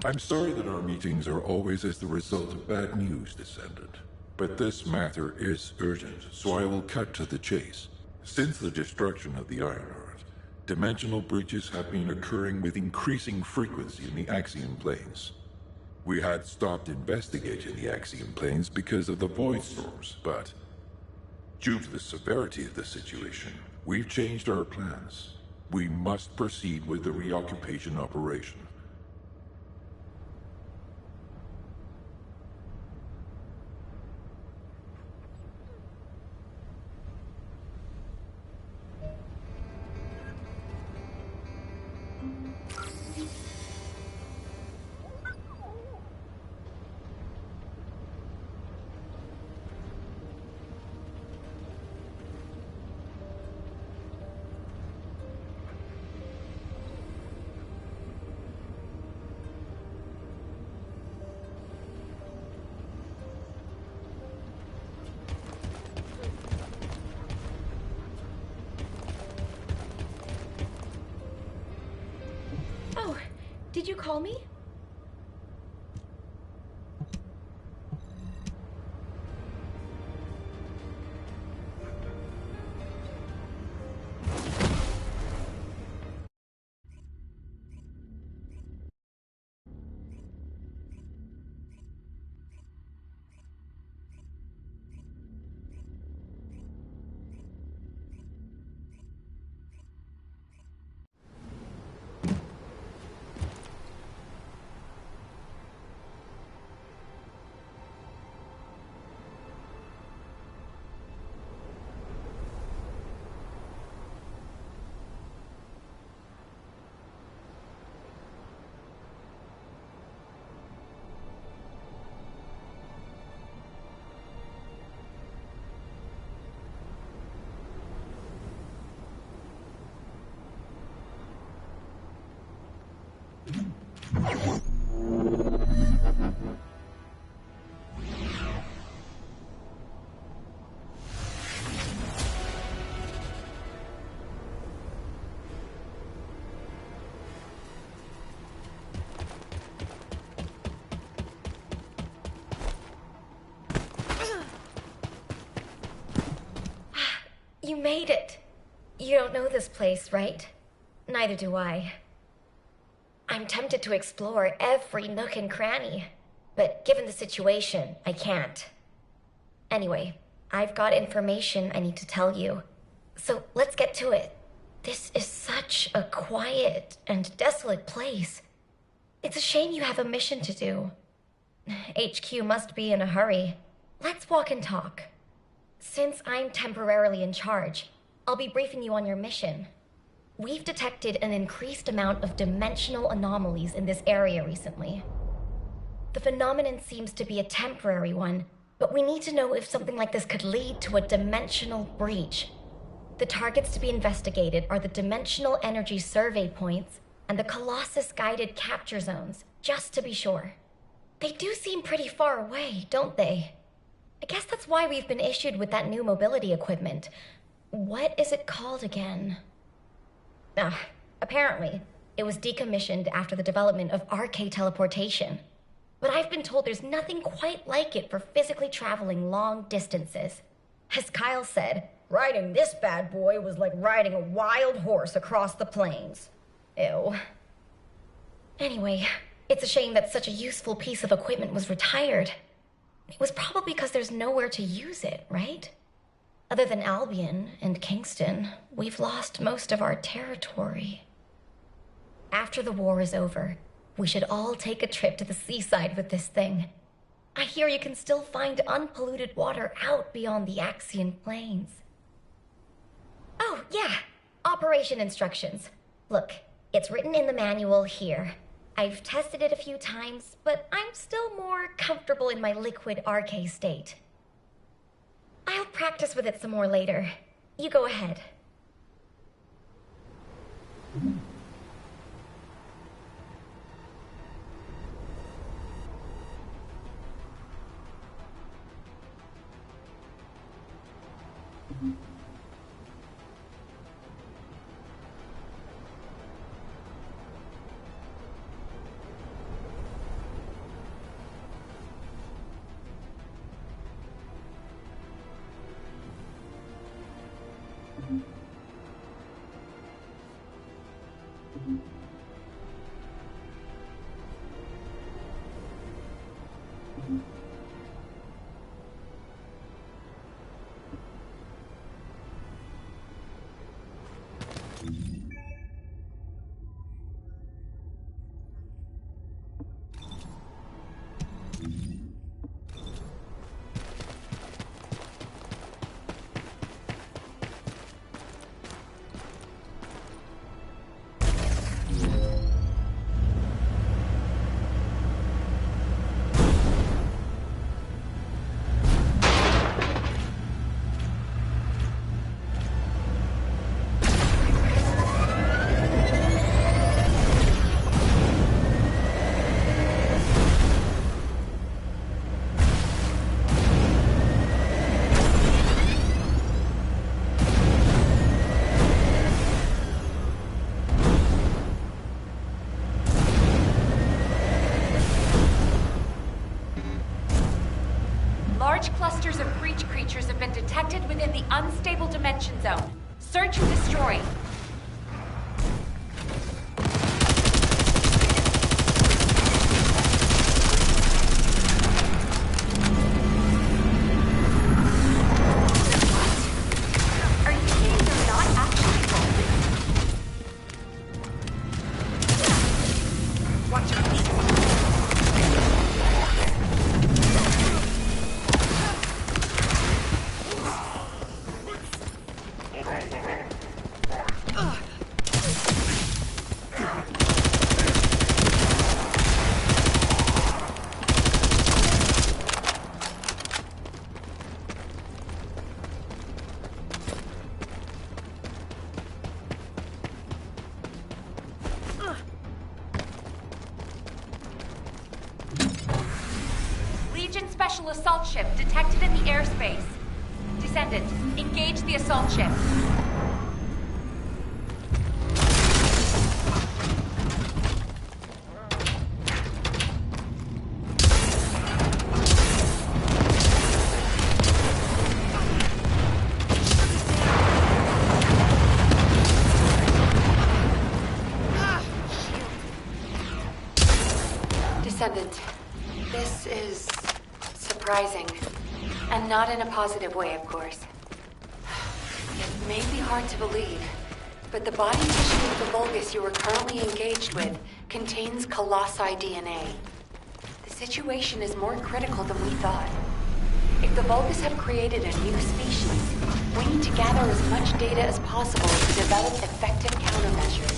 I'm sorry that our meetings are always as the result of bad news, Descendant. But this matter is urgent, so I will cut to the chase. Since the destruction of the Ironheart, dimensional breaches have been occurring with increasing frequency in the Axiom planes. We had stopped investigating the Axiom planes because of the void storms, but due to the severity of the situation, we've changed our plans. We must proceed with the reoccupation operation. Oh, did you call me? You made it. You don't know this place, right? Neither do I. I'm tempted to explore every nook and cranny, but given the situation, I can't. Anyway, I've got information I need to tell you, so let's get to it. This is such a quiet and desolate place. It's a shame you have a mission to do. HQ must be in a hurry. Let's walk and talk. Since I'm temporarily in charge, I'll be briefing you on your mission. We've detected an increased amount of dimensional anomalies in this area recently. The phenomenon seems to be a temporary one, but we need to know if something like this could lead to a dimensional breach. The targets to be investigated are the Dimensional Energy Survey Points and the Colossus Guided Capture Zones, just to be sure. They do seem pretty far away, don't they? I guess that's why we've been issued with that new mobility equipment. What is it called again? Apparently, it was decommissioned after the development of RK teleportation. But I've been told there's nothing quite like it for physically traveling long distances. As Kyle said, riding this bad boy was like riding a wild horse across the plains. Ew. Anyway, it's a shame that such a useful piece of equipment was retired. It was probably because there's nowhere to use it, right? Other than Albion and Kingston, we've lost most of our territory. After the war is over, we should all take a trip to the seaside with this thing. I hear you can still find unpolluted water out beyond the Axian Plains. Oh, yeah, operation instructions. Look, it's written in the manual here. I've tested it a few times, but I'm still more comfortable in my liquid RK state. I'll practice with it some more later. You go ahead. in the unstable dimension zone. Search and destroy. Are you saying they're not actually falling? Watch out. Legion Special Assault Ship detected in the airspace. Descendant, engage the assault ship. Descendant, this is surprising. And not in a positive way, of course. It may be hard to believe, but the body tissue of the Vulgus you are currently engaged with contains Colossi DNA. The situation is more critical than we thought. If the Vulgus have created a new species, we need to gather as much data as possible to develop effective countermeasures.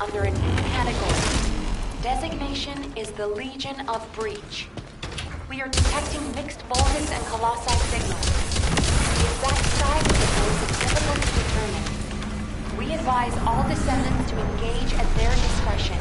Under a new category. Designation is the Legion of Breach. We are detecting mixed Vulgus and Colossi signals. The exact size of the nodes is difficult to determine. We advise all Descendants to engage at their discretion.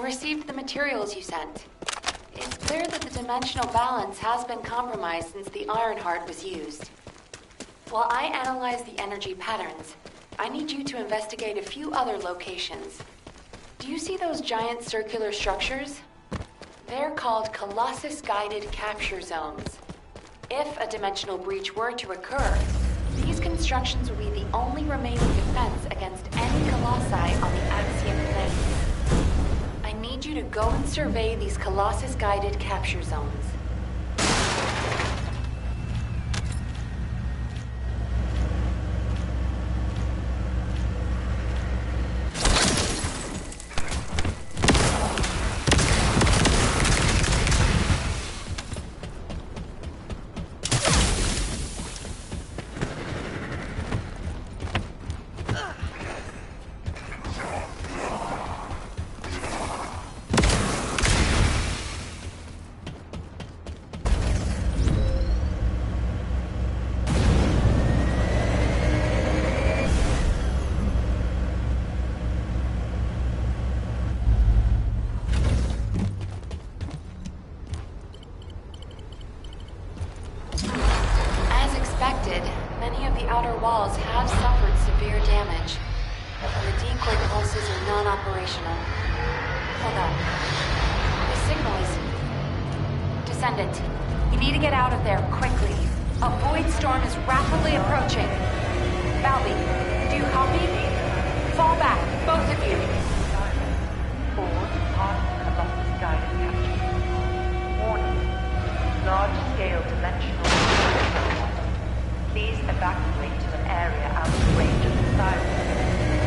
received the materials you sent. It's clear that the dimensional balance has been compromised since the Ironheart was used. While I analyze the energy patterns, I need you to investigate a few other locations. Do you see those giant circular structures? They're called Colossus-guided capture zones. If a dimensional breach were to occur, these constructions will be the only remaining defense against any Colossi on the Axiom plane. I need you to go and survey these Colossus-guided capture zones. Many of the outer walls have suffered severe damage, and the decoy pulses are non-operational. Hold on. The signal is... Descendant, you need to get out of there quickly. A void storm is rapidly approaching. Valby, do you copy? Fall back, both of you. Forward past Colossus guided capture. Warning. Large-scale dimensional... Please evacuate to an area out of range of the sirens,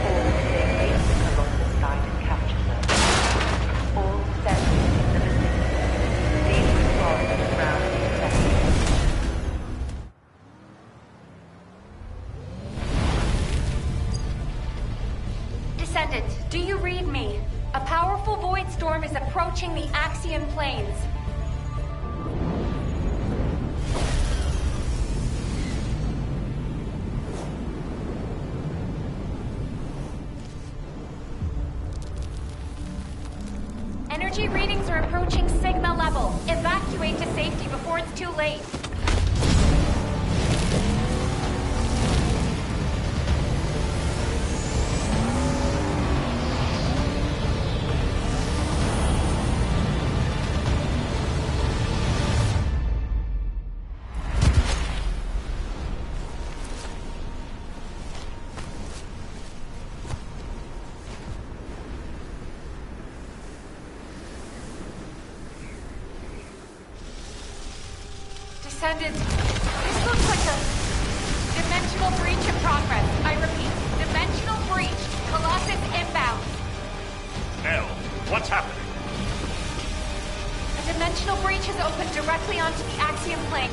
or vacate the Colossus guided capture zone. All descendants in the vicinity, please respond to ground detected. Descendant, do you read me? A powerful void storm is approaching the Axiom plains. Energy readings are approaching Sigma level. Evacuate to safety before it's too late. Descendant, this looks like a dimensional breach in progress. I repeat, dimensional breach. Colossus inbound. Hell, what's happening? A dimensional breach has opened directly onto the Axiom plane.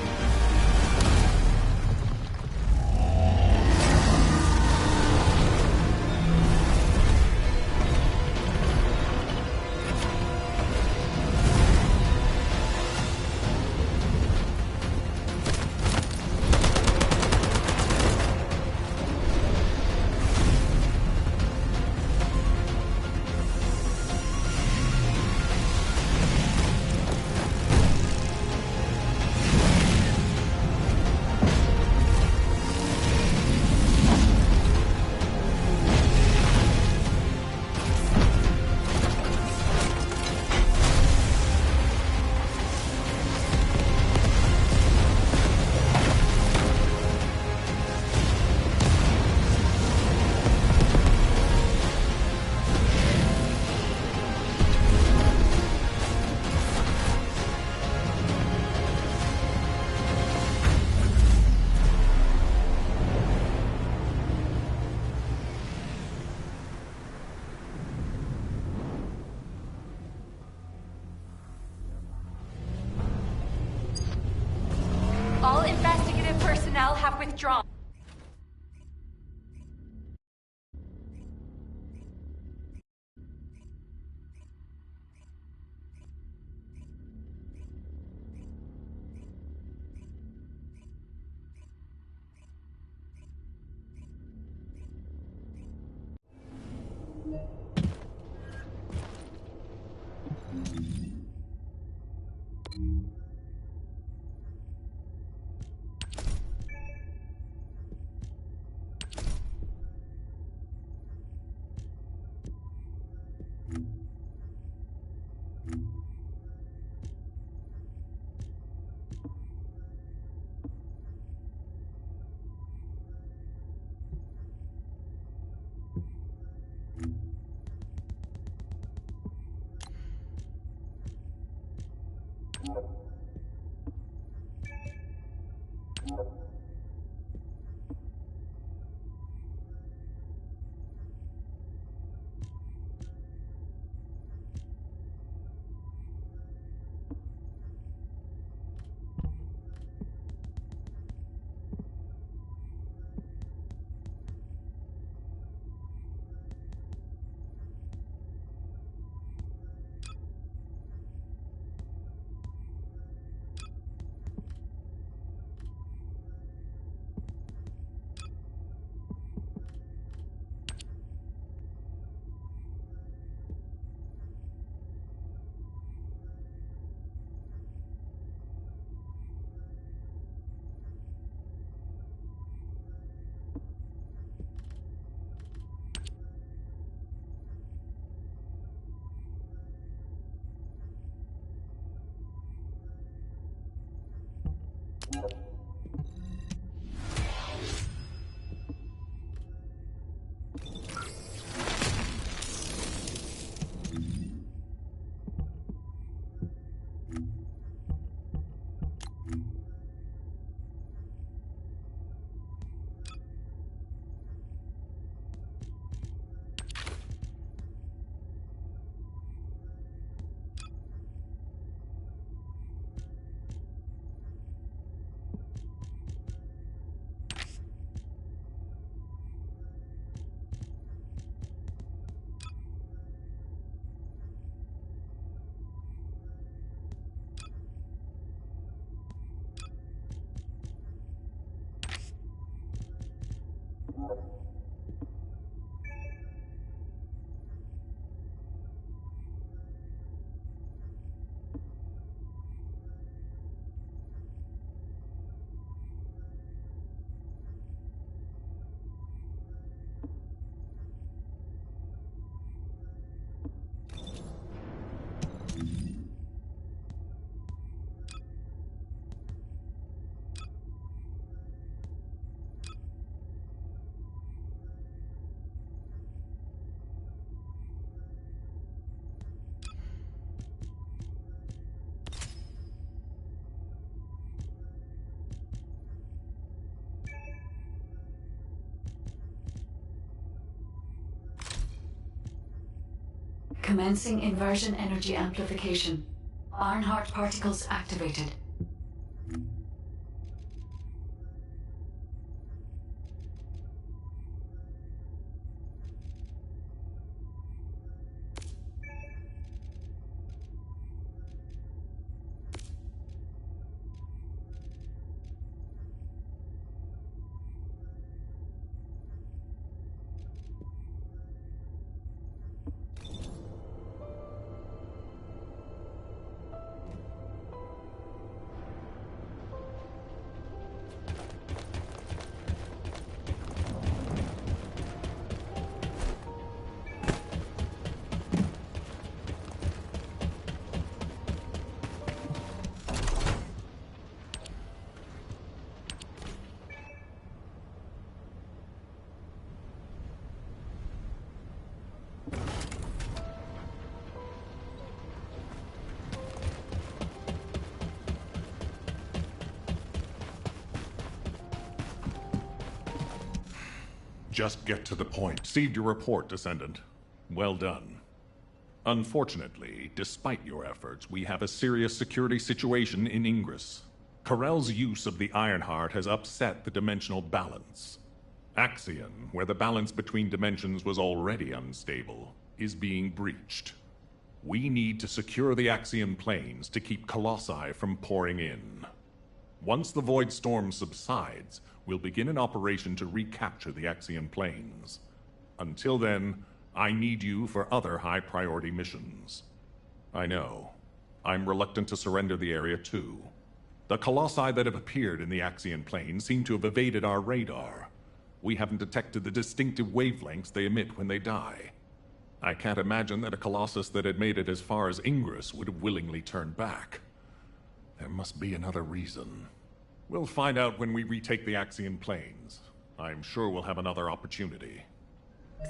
All investigative personnel have withdrawn. Commencing inversion energy amplification. Ironheart particles activated. Just get to the point. Received your report, Descendant. Well done. Unfortunately, despite your efforts, we have a serious security situation in Ingress. Corell's use of the Ironheart has upset the dimensional balance. Axion, where the balance between dimensions was already unstable, is being breached. We need to secure the Axion planes to keep Colossi from pouring in. Once the Void Storm subsides, we'll begin an operation to recapture the Axion planes. Until then, I need you for other high-priority missions. I know. I'm reluctant to surrender the area too. The Colossi that have appeared in the Axion plane seem to have evaded our radar. We haven't detected the distinctive wavelengths they emit when they die. I can't imagine that a Colossus that had made it as far as Ingress would have willingly turned back. There must be another reason. We'll find out when we retake the Axion planes. I'm sure we'll have another opportunity.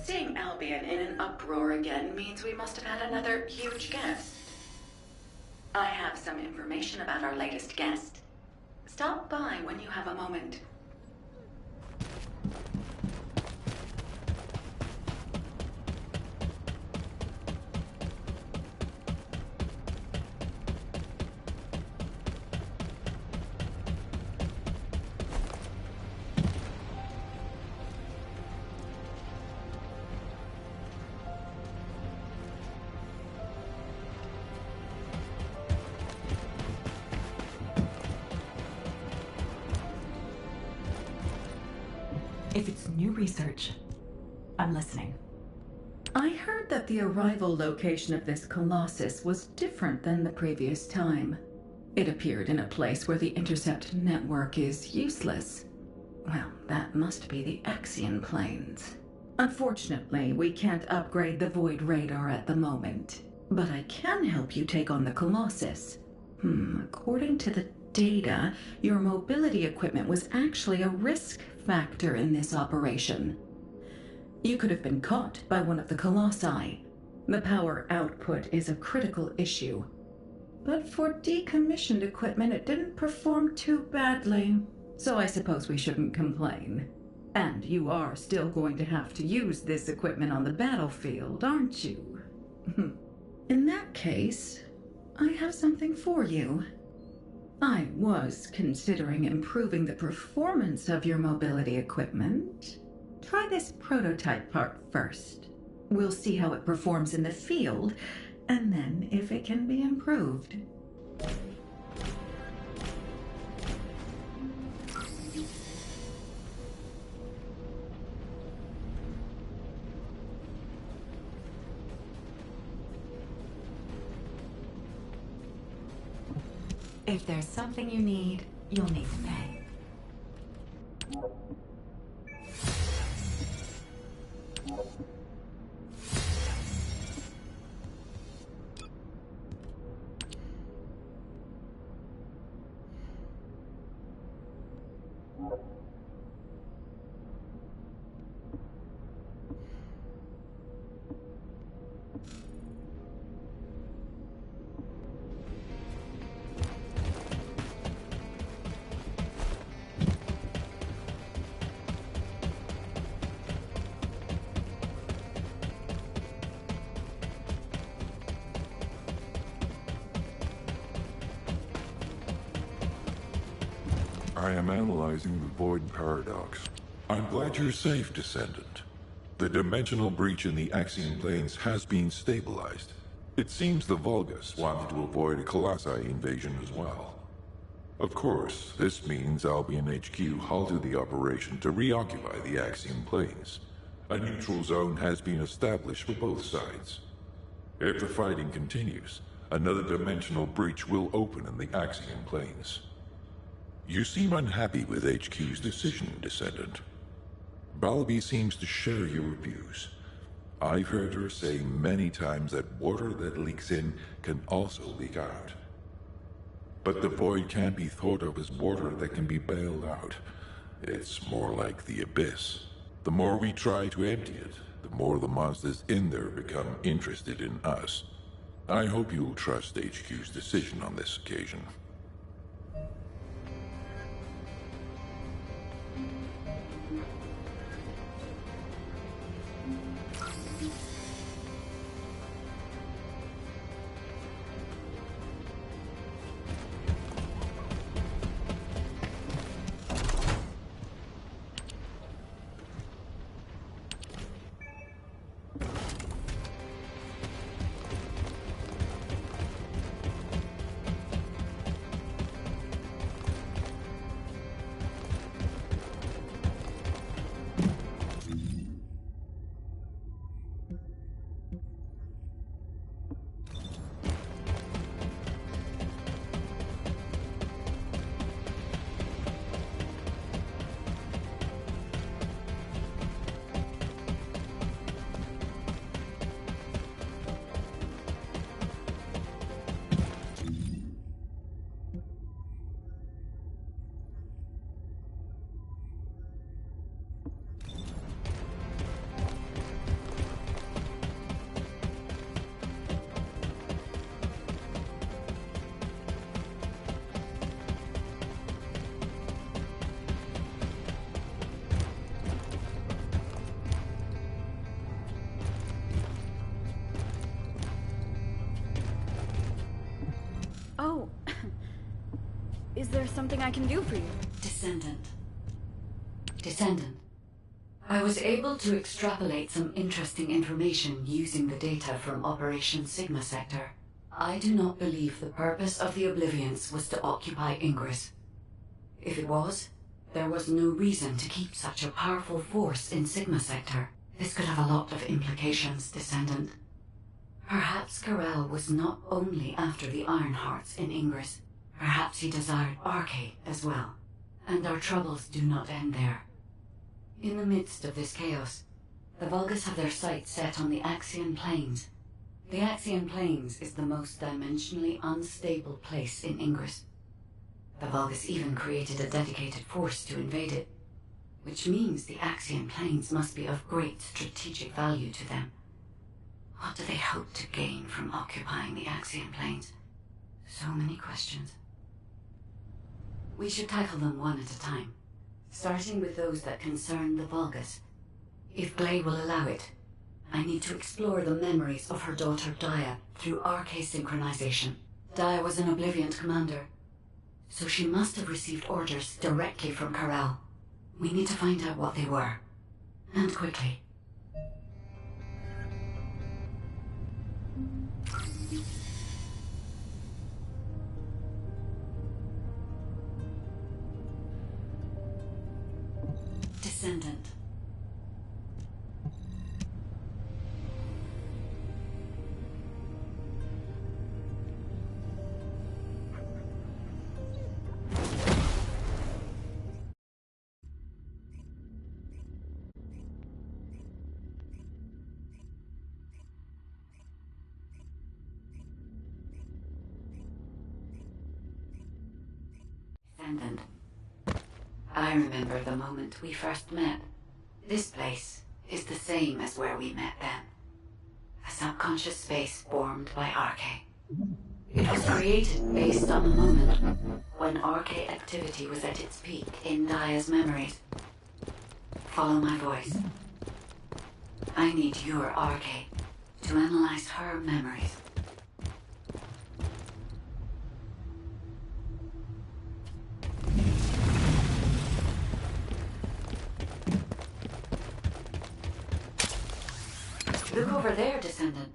Seeing Albion in an uproar again means we must have had another huge guest. I have some information about our latest guest. Stop by when you have a moment. If it's new research, I'm listening. I heard that the arrival location of this Colossus was different than the previous time. It appeared in a place where the intercept network is useless. Well, that must be the Axion planes. Unfortunately, we can't upgrade the Void Radar at the moment. But I can help you take on the Colossus. According to the data, your mobility equipment was actually a risk factor in this operation. You could have been caught by one of the Colossi. The power output is a critical issue. But for decommissioned equipment, it didn't perform too badly. So I suppose we shouldn't complain. And you are still going to have to use this equipment on the battlefield, aren't you? In that case, I have something for you. I was considering improving the performance of your mobility equipment. Try this prototype part first. We'll see how it performs in the field, and then if it can be improved. If there's something you need, you'll need to pay. I am analyzing the Void Paradox. I'm glad you're safe, Descendant. The dimensional breach in the Axion planes has been stabilized. It seems the Vulgus wanted to avoid a Colossi invasion as well. Of course, this means Albion HQ halted the operation to reoccupy the Axion planes. A neutral zone has been established for both sides. If the fighting continues, another dimensional breach will open in the Axion planes. You seem unhappy with HQ's decision, Descendant. Balby seems to share your views. I've heard her say many times that water that leaks in can also leak out. But the void can't be thought of as water that can be bailed out. It's more like the abyss. The more we try to empty it, the more the monsters in there become interested in us. I hope you'll trust HQ's decision on this occasion. Is there something I can do for you? Descendant. Descendant. I was able to extrapolate some interesting information using the data from Operation Sigma Sector. I do not believe the purpose of the Oblivions was to occupy Ingress. If it was, there was no reason to keep such a powerful force in Sigma Sector. This could have a lot of implications, Descendant. Perhaps Corel was not only after the Ironhearts in Ingress. Perhaps he desired Arcade as well. And our troubles do not end there. In the midst of this chaos, the Vulgus have their sights set on the Axian Plains. The Axian Plains is the most dimensionally unstable place in Ingress. The Vulgus even created a dedicated force to invade it, which means the Axian Plains must be of great strategic value to them. What do they hope to gain from occupying the Axian Plains? So many questions. We should tackle them one at a time, starting with those that concern the Vulgus. If Glay will allow it, I need to explore the memories of her daughter Dia through RK synchronization. Dia was an Oblivion commander, so she must have received orders directly from Corel. We need to find out what they were, and quickly. Descendant. Descendant. I remember the moment we first met. This place is the same as where we met then. A subconscious space formed by RK. It was created based on a moment when RK activity was at its peak in Dia's memories. Follow my voice. I need your RK to analyze her memories. Look over there, Descendant.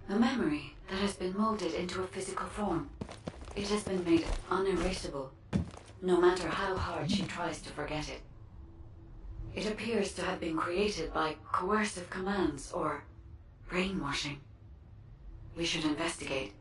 A memory that has been molded into a physical form. It has been made unerasable, no matter how hard she tries to forget it. It appears to have been created by coercive commands or brainwashing. We should investigate.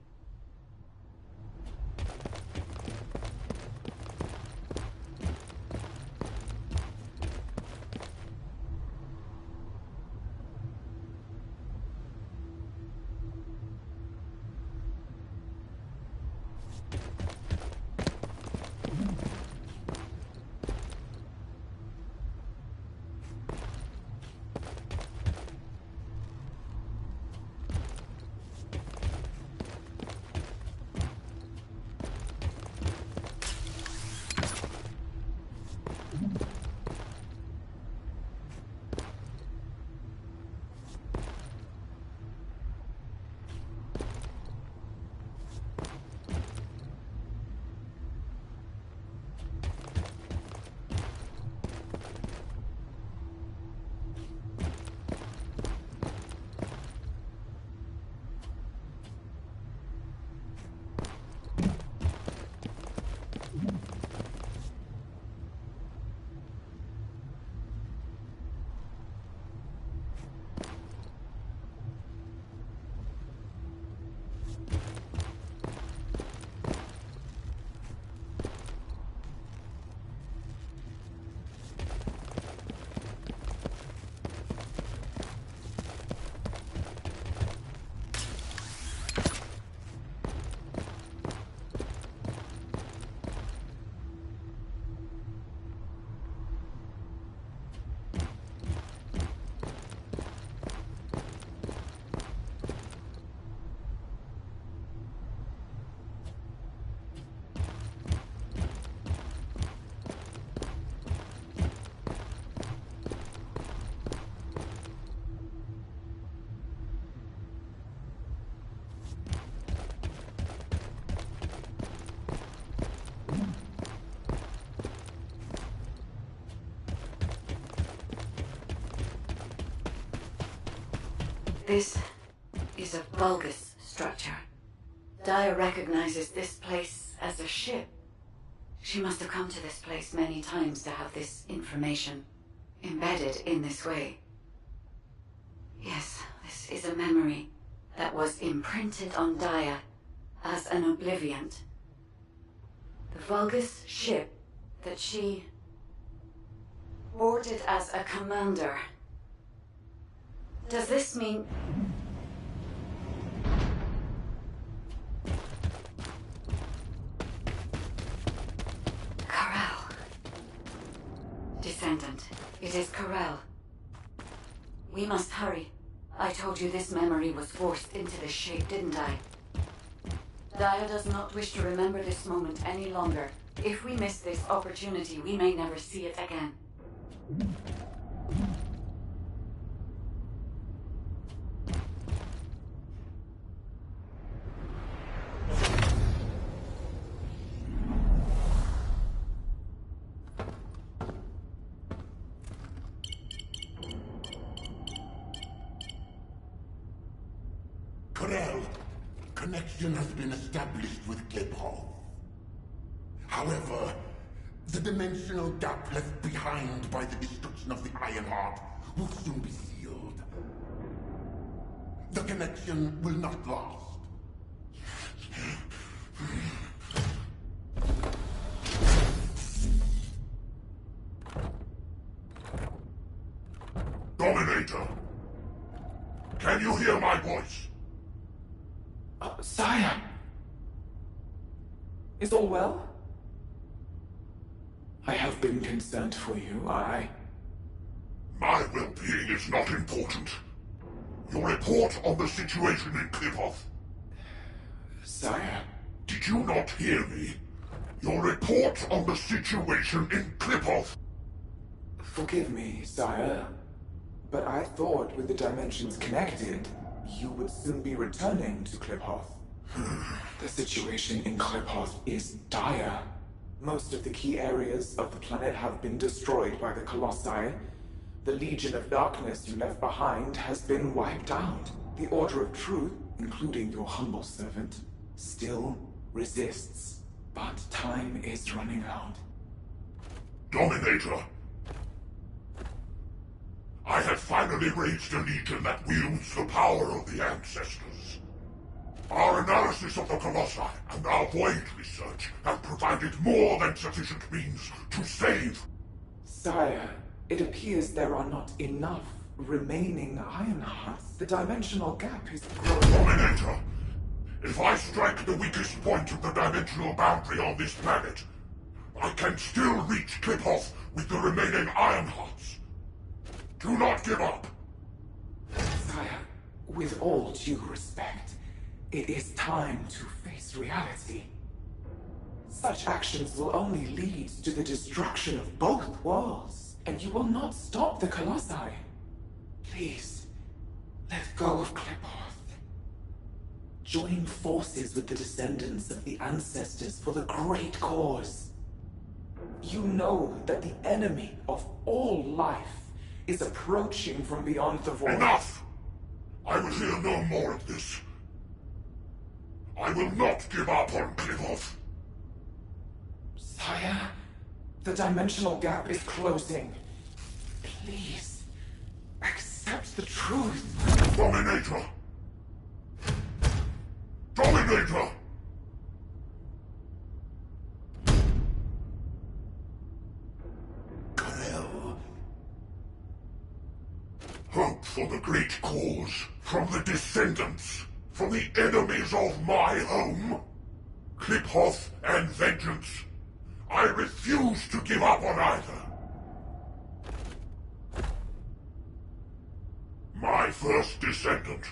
This is a bulbous structure. Daya recognizes this place as a ship. She must have come to this place many times to have this information embedded in this way. Yes, this is a memory that was imprinted on Daya as an obliviant. The Vulgus ship that she boarded as a commander. Does this mean... Corral. Descendant, it is Corral. We must hurry. I told you this memory was forced into this shape, didn't I? Daya does not wish to remember this moment any longer. If we miss this opportunity, we may never see it again. Corel, connection has been established with Kliphoff. However, the dimensional gap left behind by the destruction of the Ironheart will soon be sealed. The connection will not last. Dominator! Can you hear my voice? Sire! Is all well? I have been concerned for you, My well-being is not important. Your report on the situation in Kliphoff. Sire... Did you not hear me? Your report on the situation in Kliphoff. Forgive me, sire, but I thought with the dimensions connected, you would soon be returning to Kliphoff. The situation in Kliphoff is dire. Most of the key areas of the planet have been destroyed by the Colossi. The Legion of Darkness you left behind has been wiped out. The Order of Truth, including your humble servant, still resists. But time is running out. Dominator! I have finally raised a legion that wields the power of the ancestors. Our analysis of the Colossi and our void research have provided more than sufficient means to save. Sire, it appears there are not enough remaining Ironhearts. The dimensional gap is growing. Dominator! If I strike the weakest point of the dimensional boundary on this planet, I can still reach Kliphoff with the remaining Ironhearts. Do not give up! Sire, with all due respect, it is time to face reality. Such actions will only lead to the destruction of both worlds, and you will not stop the Colossi. Please, let go of Kliphoff. Join forces with the descendants of the ancestors for the great cause. You know that the enemy of all life is approaching from beyond the void. Enough! I will hear no more of this. I will not give up on Kliphoff. Sire, the dimensional gap is closing. Please, accept the truth. Dominator! Dominator! Corel. Hope for the great cause, from the Descendants, from the enemies of my home. Kliphoff and vengeance. I refuse to give up on either. My first Descendant.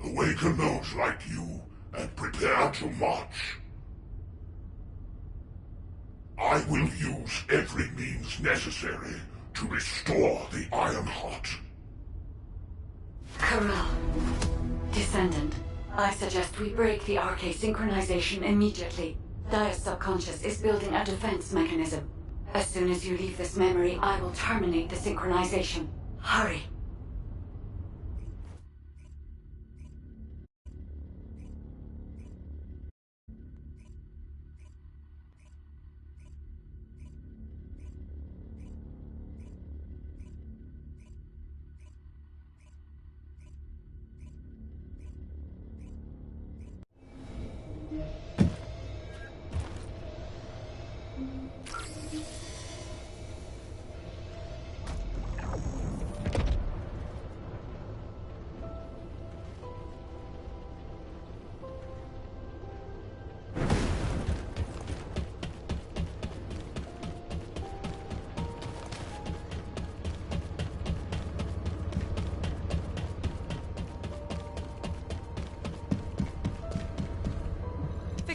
Awaken those like you, and prepare to march. I will use every means necessary to restore the Ironheart. Corral. Descendant, I suggest we break the RK synchronization immediately. Daya's subconscious is building a defense mechanism. As soon as you leave this memory, I will terminate the synchronization. Hurry.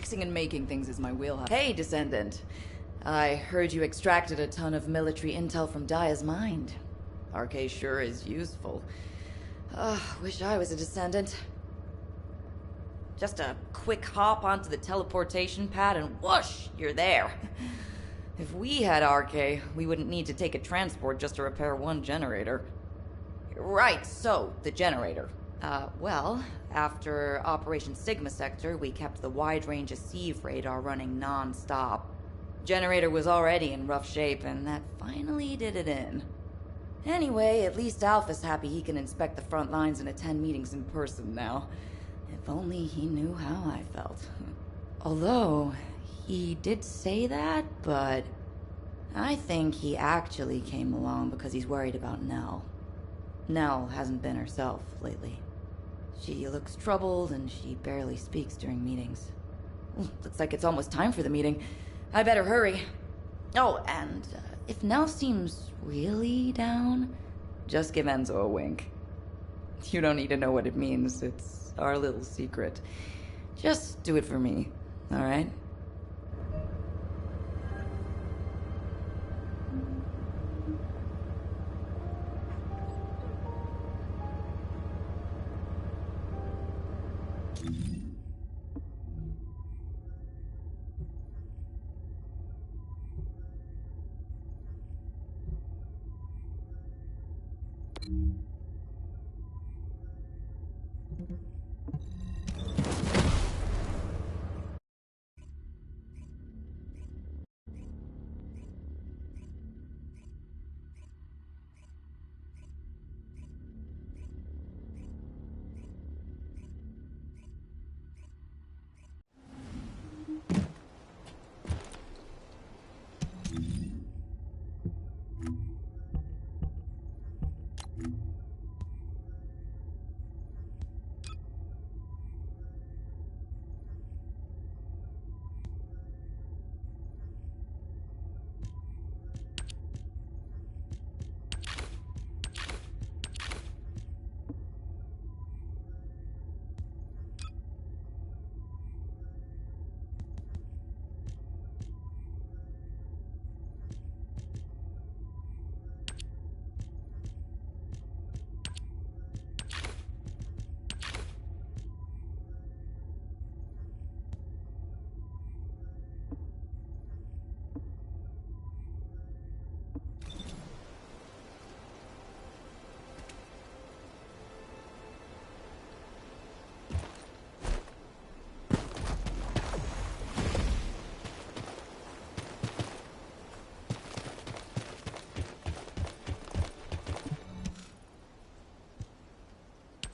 Fixing and making things is my wheelhouse. Hey, Descendant. I heard you extracted a ton of military intel from Daya's mind. RK sure is useful. Wish I was a Descendant. Just a quick hop onto the teleportation pad and whoosh, you're there. If we had RK, we wouldn't need to take a transport just to repair one generator. Right, so, the generator. Well, after Operation Sigma Sector, we kept the wide-range Sieve radar running non-stop. Generator was already in rough shape, and that finally did it in. Anyway, at least Alpha's happy he can inspect the front lines and attend meetings in person now. If only he knew how I felt. Although, he did say that, but I think he actually came along because he's worried about Nell. Nell hasn't been herself lately. She looks troubled and she barely speaks during meetings. Looks like it's almost time for the meeting. I better hurry. Oh, and if Nell seems really down, just give Enzo a wink. You don't need to know what it means. It's our little secret. Just do it for me, all right?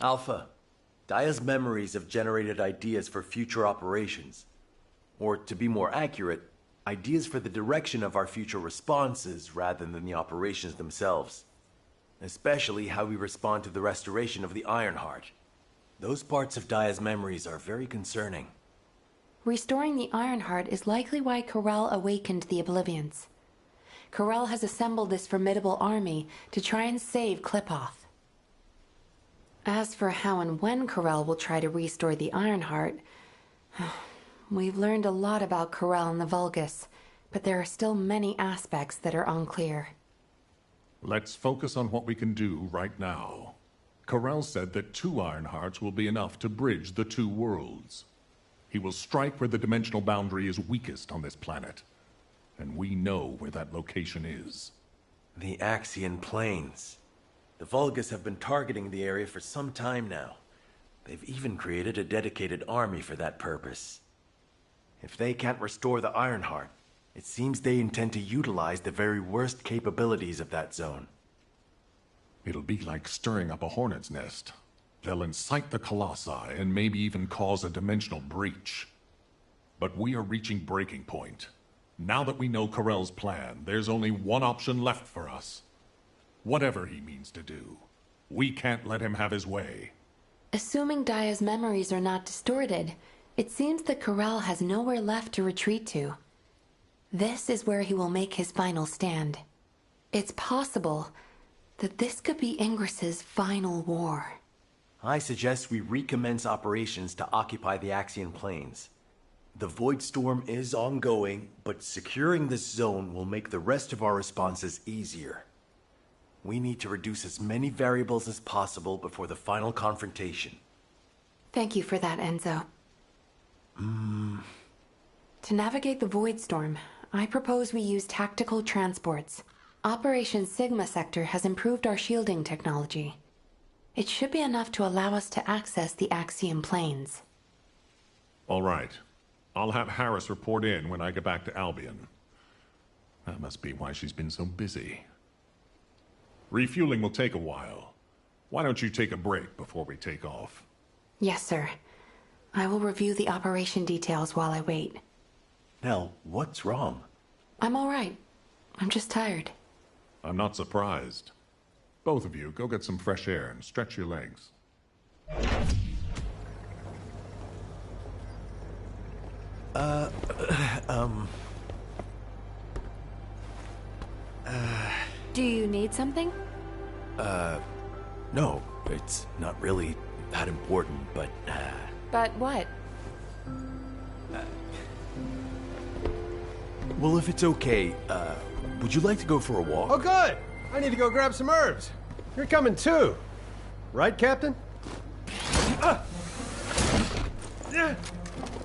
Alpha, Daya's memories have generated ideas for future operations. Or, to be more accurate, ideas for the direction of our future responses rather than the operations themselves. Especially how we respond to the restoration of the Ironheart. Those parts of Daya's memories are very concerning. Restoring the Ironheart is likely why Corel awakened the Oblivions. Corel has assembled this formidable army to try and save Kliphoth. As for how and when Corel will try to restore the Ironheart, we've learned a lot about Corel and the Vulgus, but there are still many aspects that are unclear. Let's focus on what we can do right now. Corel said that 2 Ironhearts will be enough to bridge the 2 worlds. He will strike where the dimensional boundary is weakest on this planet. And we know where that location is. The Axian Plains. The Vulgus have been targeting the area for some time now. They've even created a dedicated army for that purpose. If they can't restore the Ironheart, it seems they intend to utilize the very worst capabilities of that zone. It'll be like stirring up a hornet's nest. They'll incite the Colossi and maybe even cause a dimensional breach. But we are reaching breaking point. Now that we know Corel's plan, there's only one option left for us. Whatever he means to do, we can't let him have his way. Assuming Daya's memories are not distorted, it seems that Corel has nowhere left to retreat to. This is where he will make his final stand. It's possible that this could be Ingris's final war. I suggest we recommence operations to occupy the Axian Plains. The Void Storm is ongoing, but securing this zone will make the rest of our responses easier. We need to reduce as many variables as possible before the final confrontation. Thank you for that, Enzo. To navigate the Void Storm, I propose we use tactical transports. Operation Sigma Sector has improved our shielding technology. It should be enough to allow us to access the Axiom planes. All right. I'll have Harris report in when I get back to Albion. That must be why she's been so busy. Refueling will take a while. Why don't you take a break before we take off? Yes, sir. I will review the operation details while I wait. Nell, what's wrong? I'm all right. I'm just tired. I'm not surprised. Both of you, go get some fresh air and stretch your legs. Do you need something? No, it's not really that important, but, But what? well, if it's okay, would you like to go for a walk? Oh, good! I need to go grab some herbs. You're coming too. Right, Captain?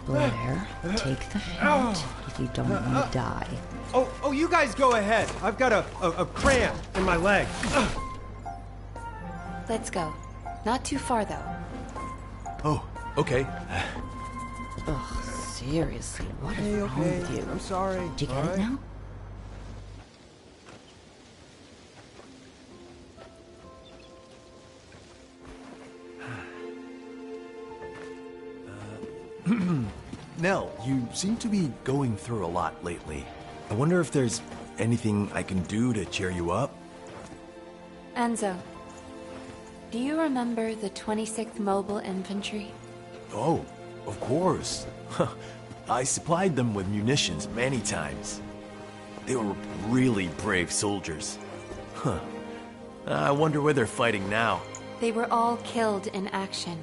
Blair, take the hint if you don't want to die. Oh, you guys go ahead. I've got a cramp in my leg. Let's go. Not too far, though. Oh, okay. Ugh, seriously, what is wrong with you? I'm sorry. Do you get it now? Nell, you seem to be going through a lot lately. I wonder if there's anything I can do to cheer you up? Enzo, do you remember the 26th Mobile Infantry? Oh, of course. I supplied them with munitions many times. They were really brave soldiers. Huh. I wonder where they're fighting now. They were all killed in action.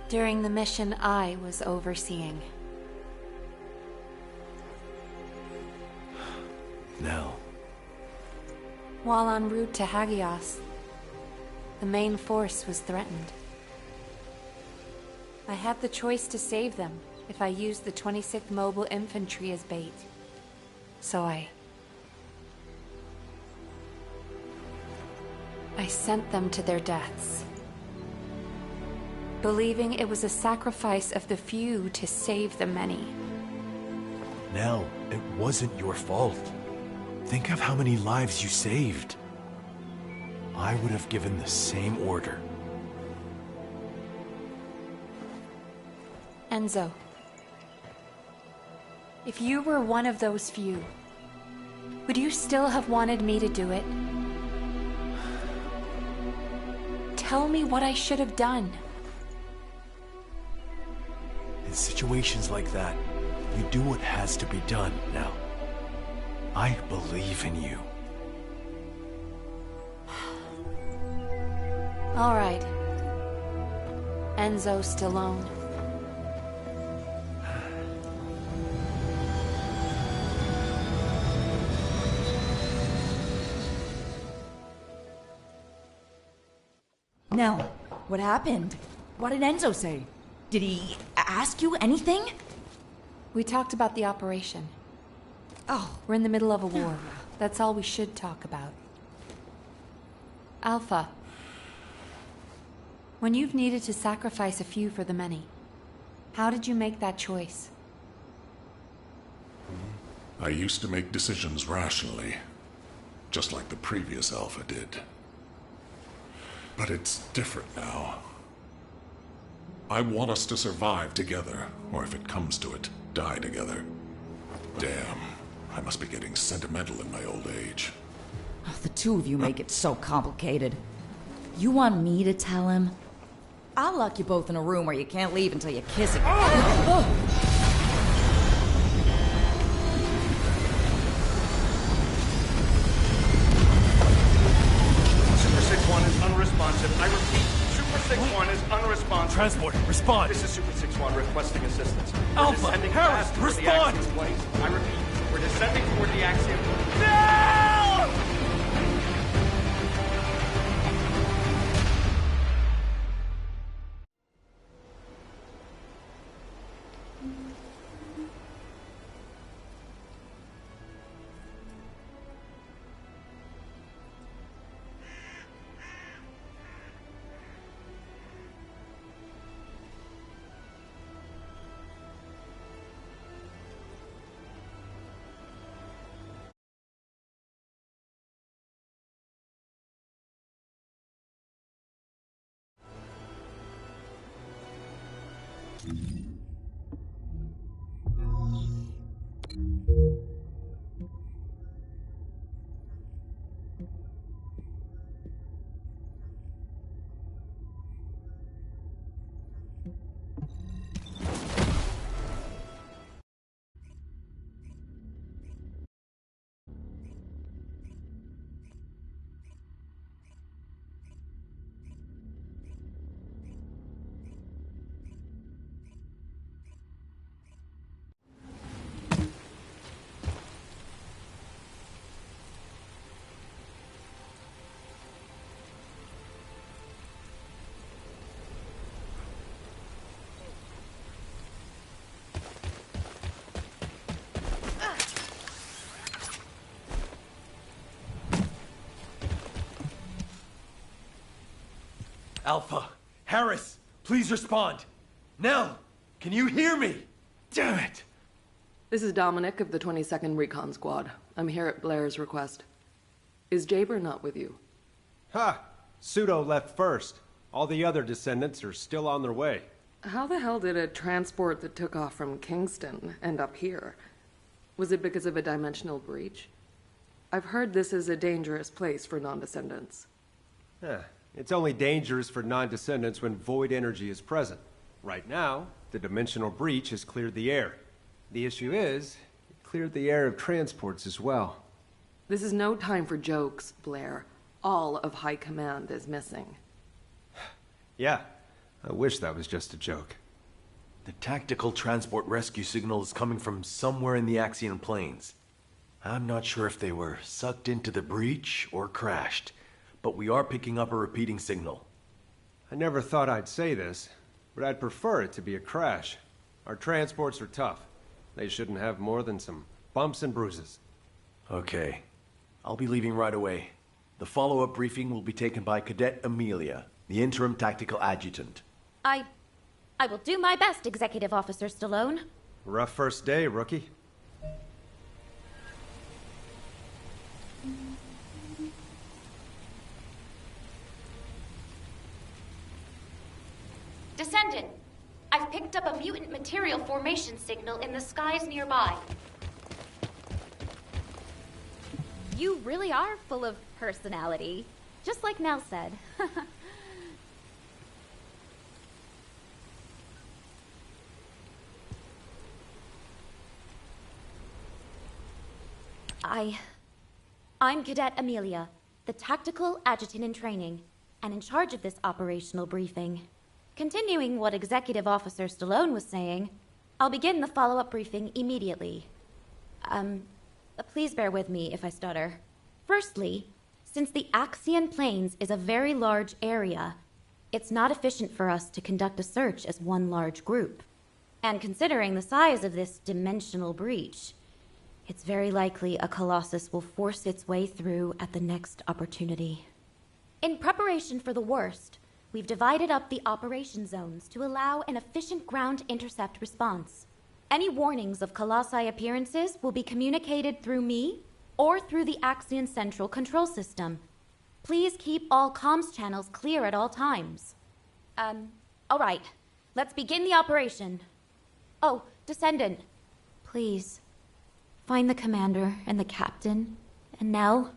During the mission I was overseeing. Nell. While en route to Hagios, the main force was threatened. I had the choice to save them if I used the 26th Mobile Infantry as bait. So I sent them to their deaths, believing it was a sacrifice of the few to save the many. Nell, it wasn't your fault. Think of how many lives you saved. I would have given the same order. Enzo, if you were one of those few, would you still have wanted me to do it? Tell me what I should have done. In situations like that, you do what has to be done, Nell. I believe in you. All right. Enzo Stallone. Nell, what happened? What did Enzo say? Did he ask you anything? We talked about the operation. Oh, We're in the middle of a war. That's all we should talk about. Alpha. When you've needed to sacrifice a few for the many, how did you make that choice? I used to make decisions rationally, just like the previous Alpha did. But it's different now. I want us to survive together, or if it comes to it, die together. Damn, I must be getting sentimental in my old age. oh, the two of you make it so complicated. You want me to tell him? I'll lock you both in a room where you can't leave until you kiss it. Super 6-1 is unresponsive. I repeat, Super 6-1 is unresponsive. on. Transport, respond! This is Super 6-1 requesting assistance. We're Alpha, descending Harris, fast toward the respond! Axiom place. I repeat, we're descending toward the Axiom. Alpha, Harris, please respond. Nell, can you hear me? Damn it! This is Dominic of the 22nd Recon Squad. I'm here at Blair's request. Is Jaber not with you? Ha! Pseudo left first. All the other descendants are still on their way. How the hell did a transport that took off from Kingston end up here? Was it because of a dimensional breach? I've heard this is a dangerous place for non-descendants. It's only dangerous for non-descendants when void energy is present. Right now, the dimensional breach has cleared the air. The issue is, it cleared the air of transports as well. This is no time for jokes, Blair. All of High Command is missing. Yeah, I wish that was just a joke. The tactical transport rescue signal is coming from somewhere in the Axion Plains. I'm not sure if they were sucked into the breach or crashed, but we are picking up a repeating signal. I never thought I'd say this, but I'd prefer it to be a crash. Our transports are tough. They shouldn't have more than some bumps and bruises. Okay. I'll be leaving right away. The follow-up briefing will be taken by Cadet Amelia, the interim tactical adjutant. I will do my best, Executive Officer Stallone. Rough first day, rookie. Descendant, I've picked up a mutant material formation signal in the skies nearby. You really are full of personality, just like Nell said. I'm Cadet Amelia, the tactical adjutant in training, and in charge of this operational briefing. Continuing what Executive Officer Stallone was saying, I'll begin the follow-up briefing immediately. Please bear with me if I stutter. Firstly, since the Axion Plains is a very large area, it's not efficient for us to conduct a search as one large group. And considering the size of this dimensional breach, it's very likely a Colossus will force its way through at the next opportunity. In preparation for the worst, we've divided up the operation zones to allow an efficient ground intercept response. Any warnings of Colossi appearances will be communicated through me or through the Axion Central Control System. Please keep all comms channels clear at all times. All right. Let's begin the operation. Oh, Descendant, please. Find the commander and the captain, and Nell.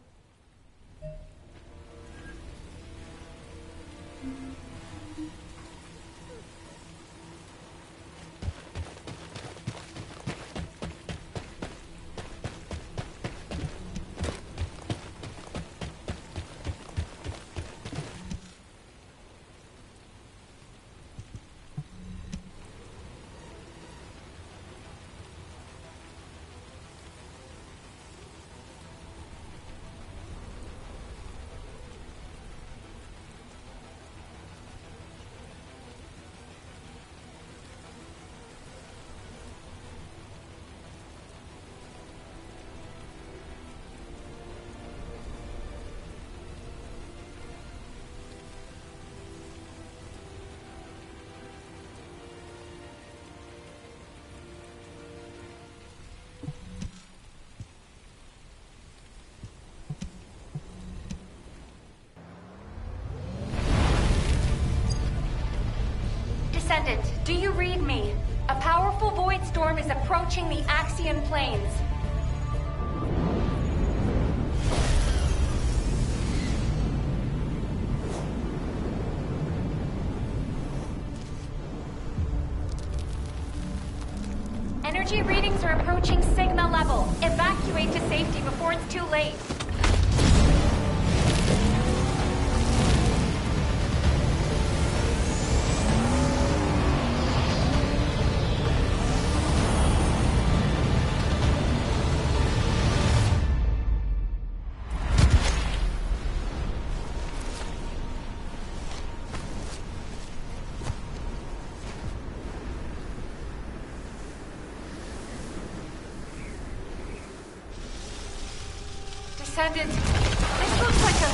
Descendant, do you read me? A powerful void storm is approaching the Axion Plains. Energy readings are approaching Sigma level. Evacuate to safety before it's too late. Descendant, this looks like a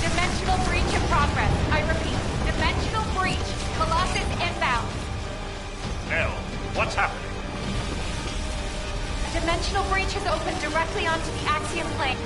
dimensional breach in progress. I repeat, dimensional breach. Colossus inbound. Nell, what's happening? A dimensional breach has opened directly onto the Axiom plane.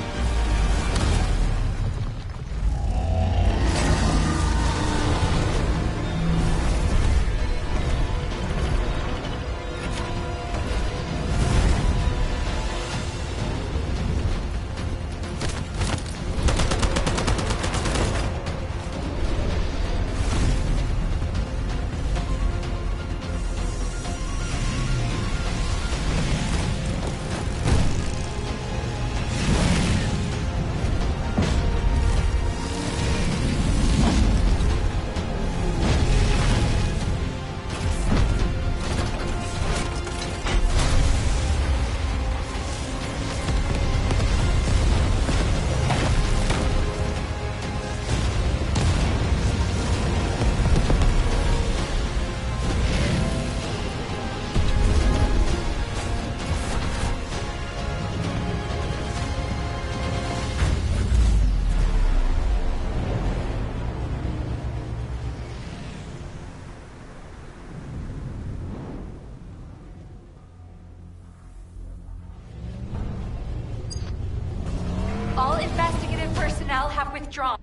All investigative personnel have withdrawn.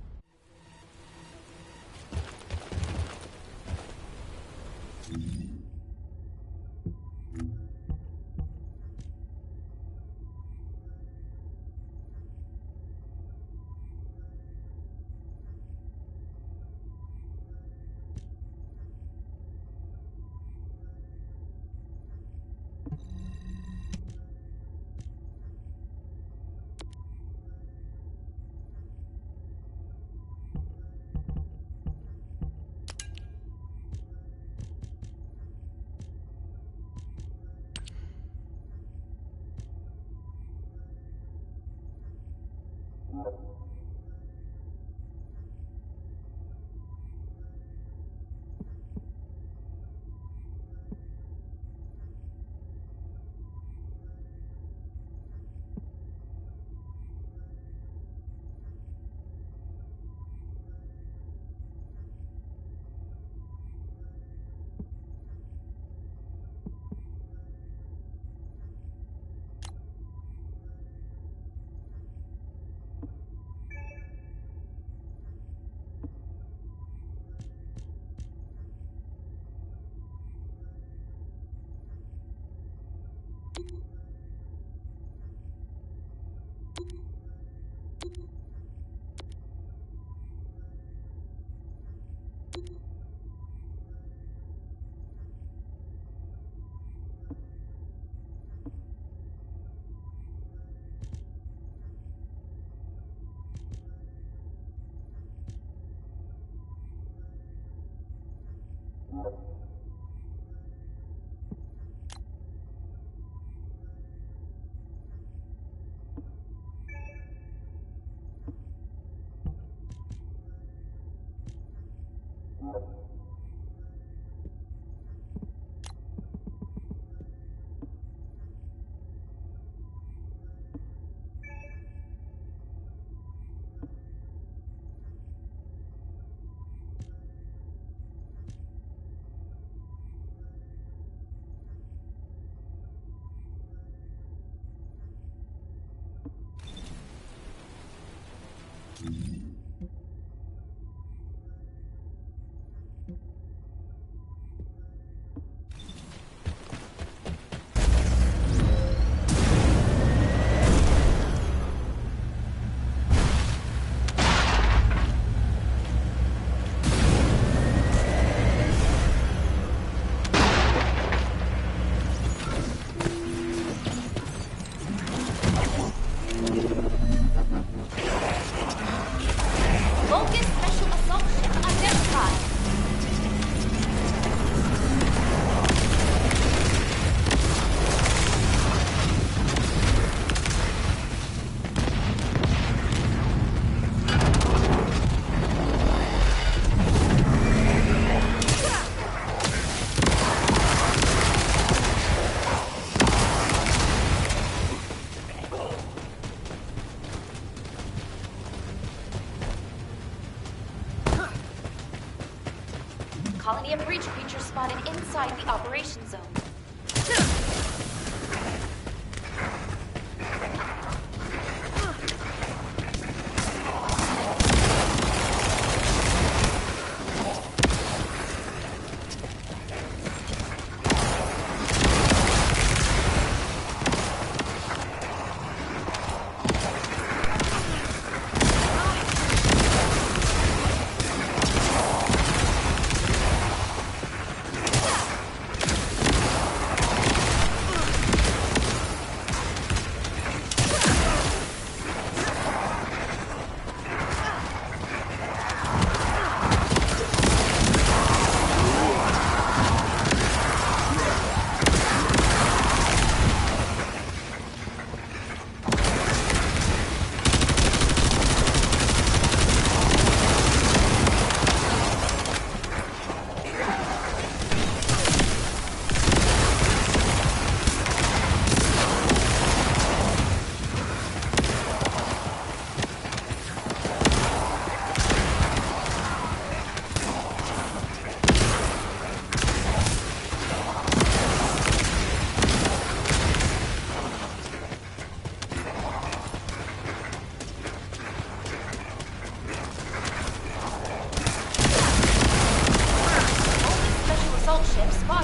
colony of breach creatures spotted inside the operation zone.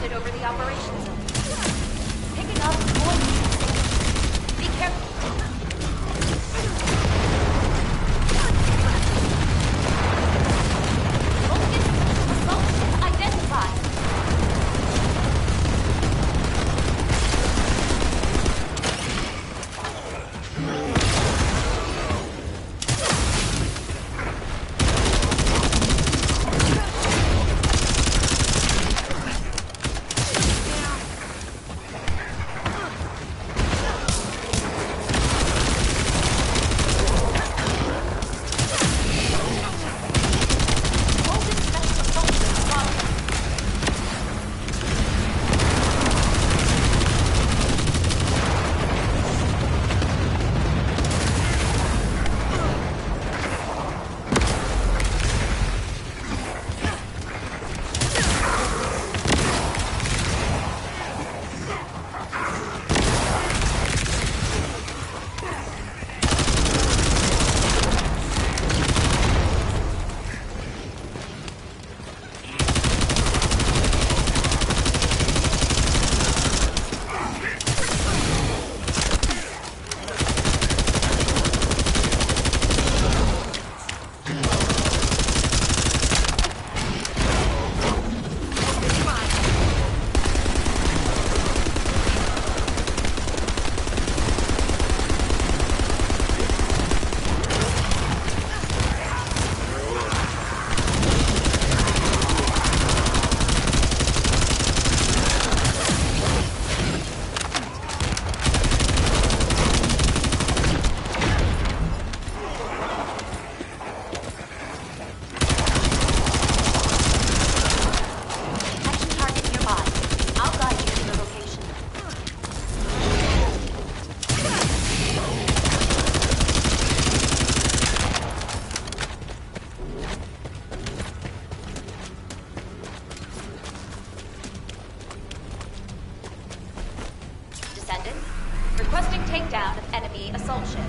Over the operations zone. Picking up more. Be careful. Focus. Assault ship identified. Descendant, requesting takedown of enemy assault ship.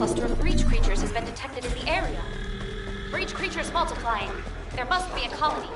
cluster of breach creatures has been detected in the area. Breach creatures multiplying. There must be a colony.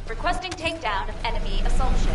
Requesting takedown of enemy assault ship.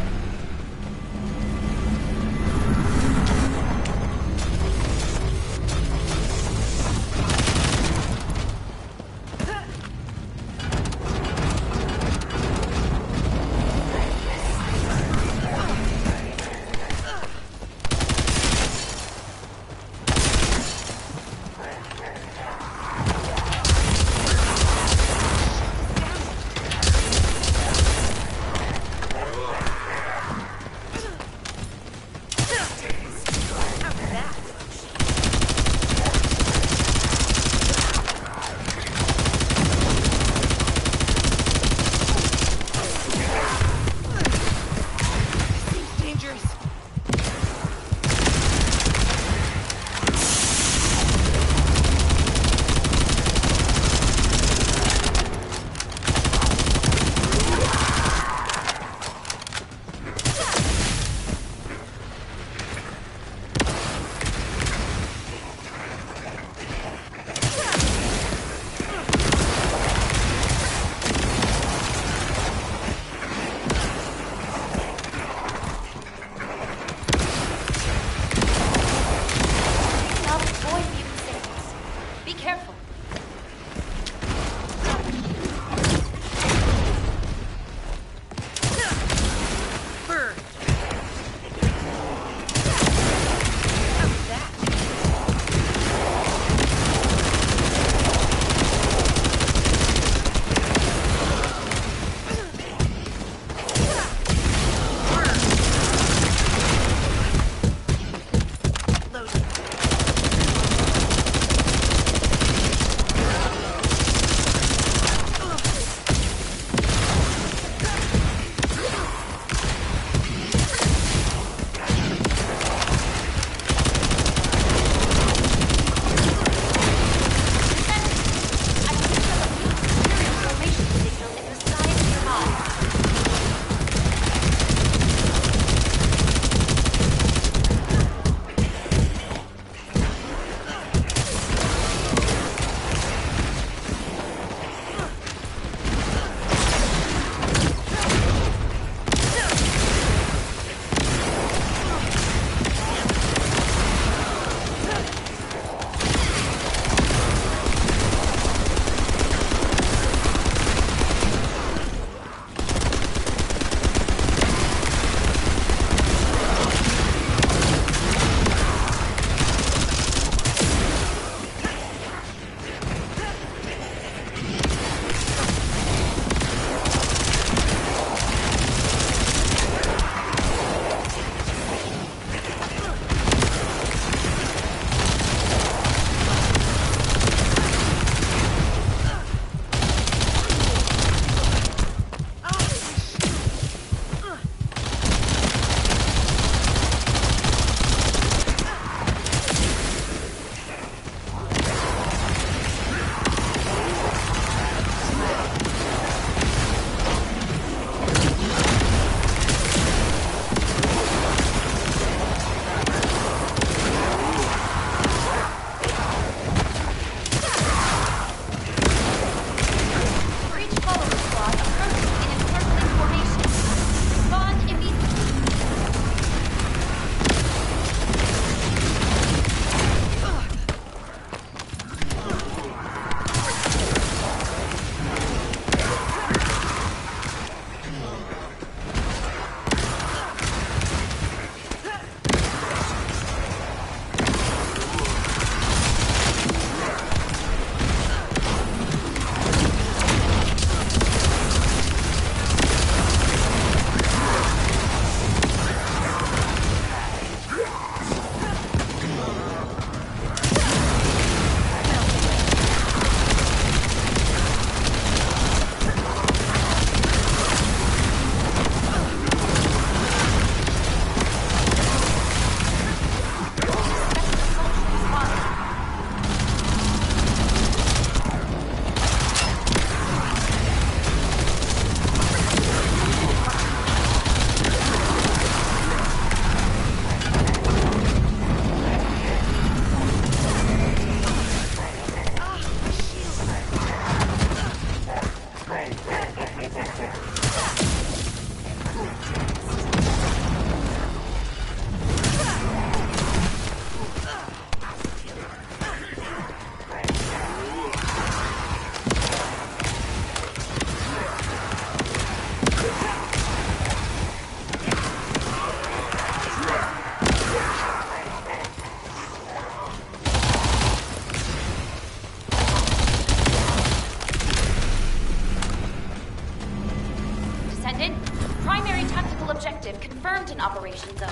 Descendant, primary tactical objective confirmed in Operation Zone.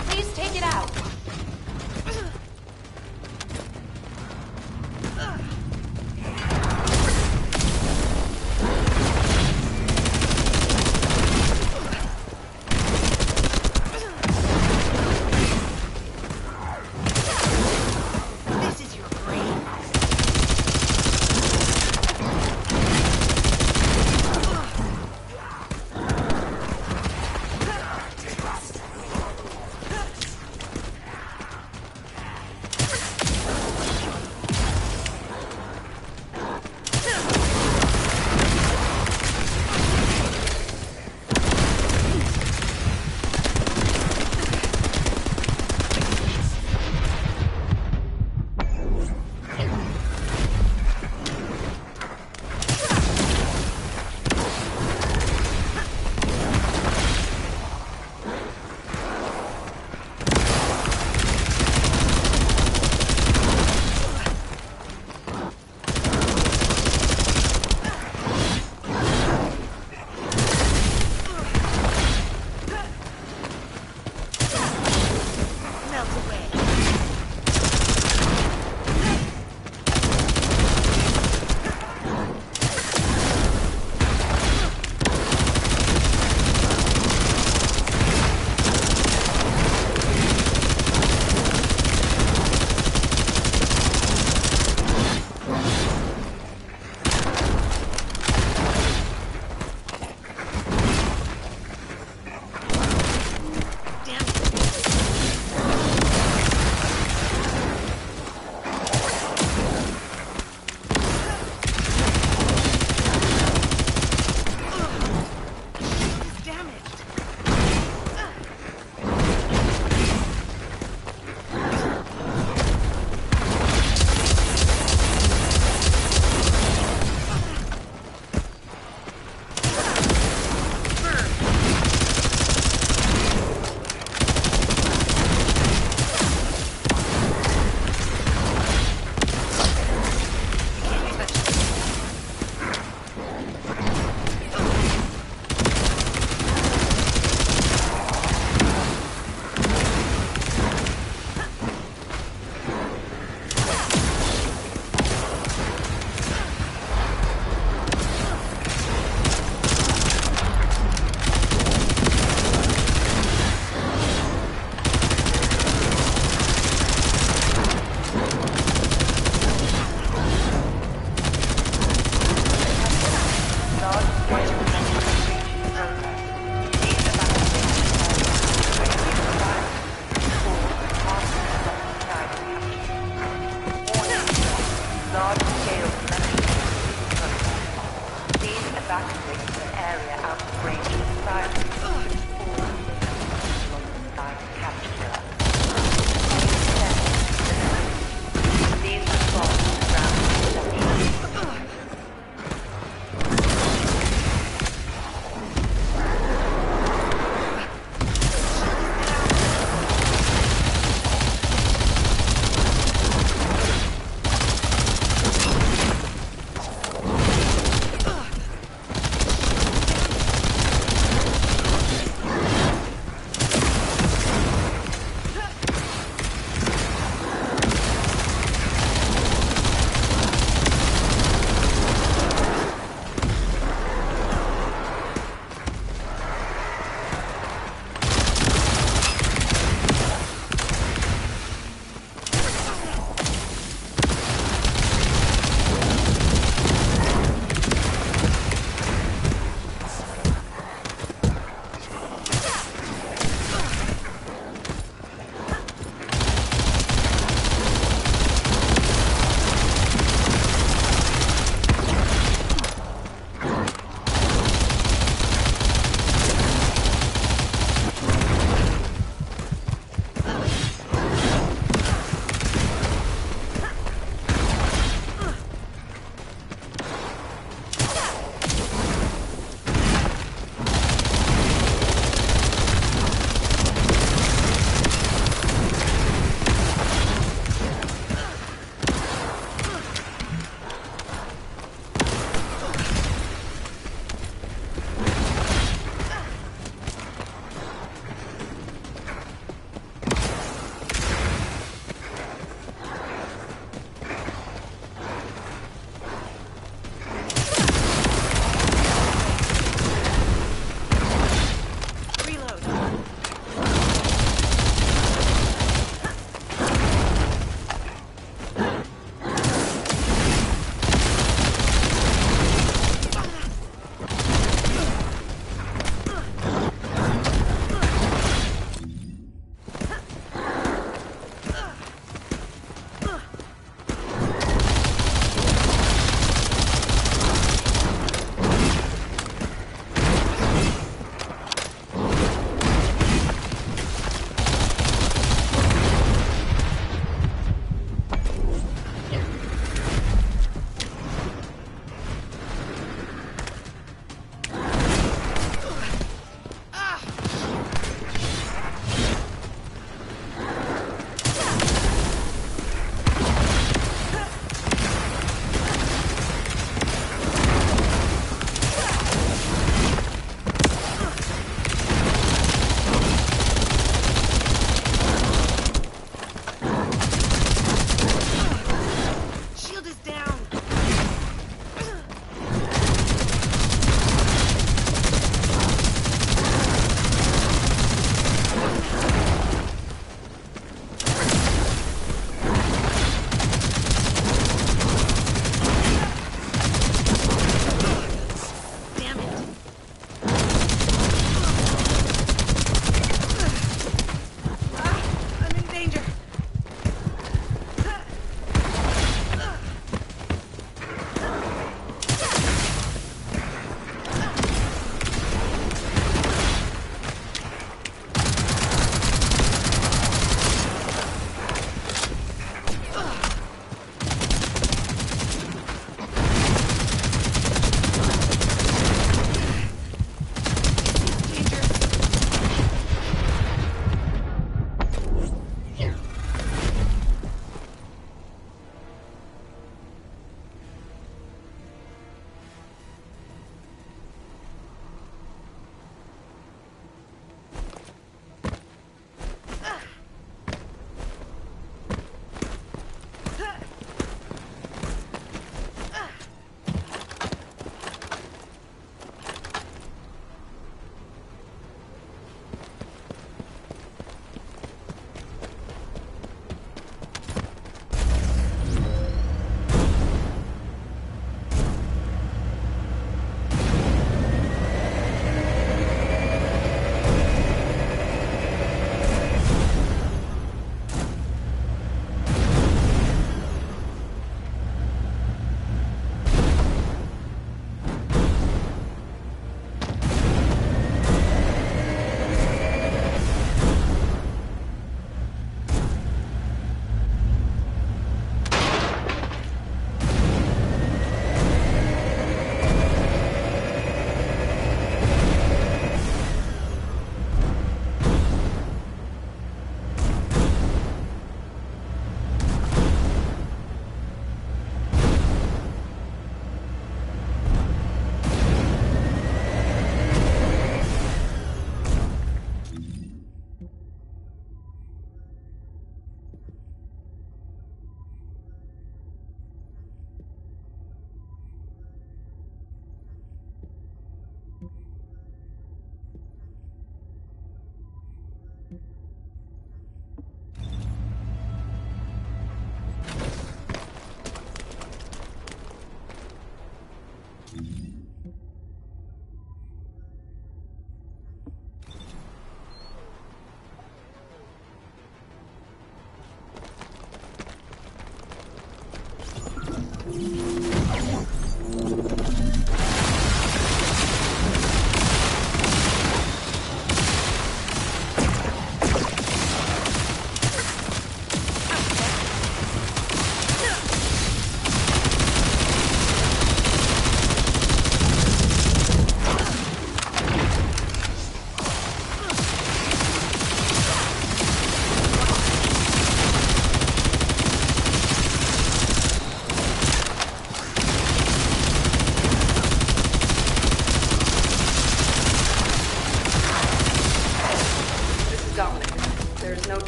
Please take it out.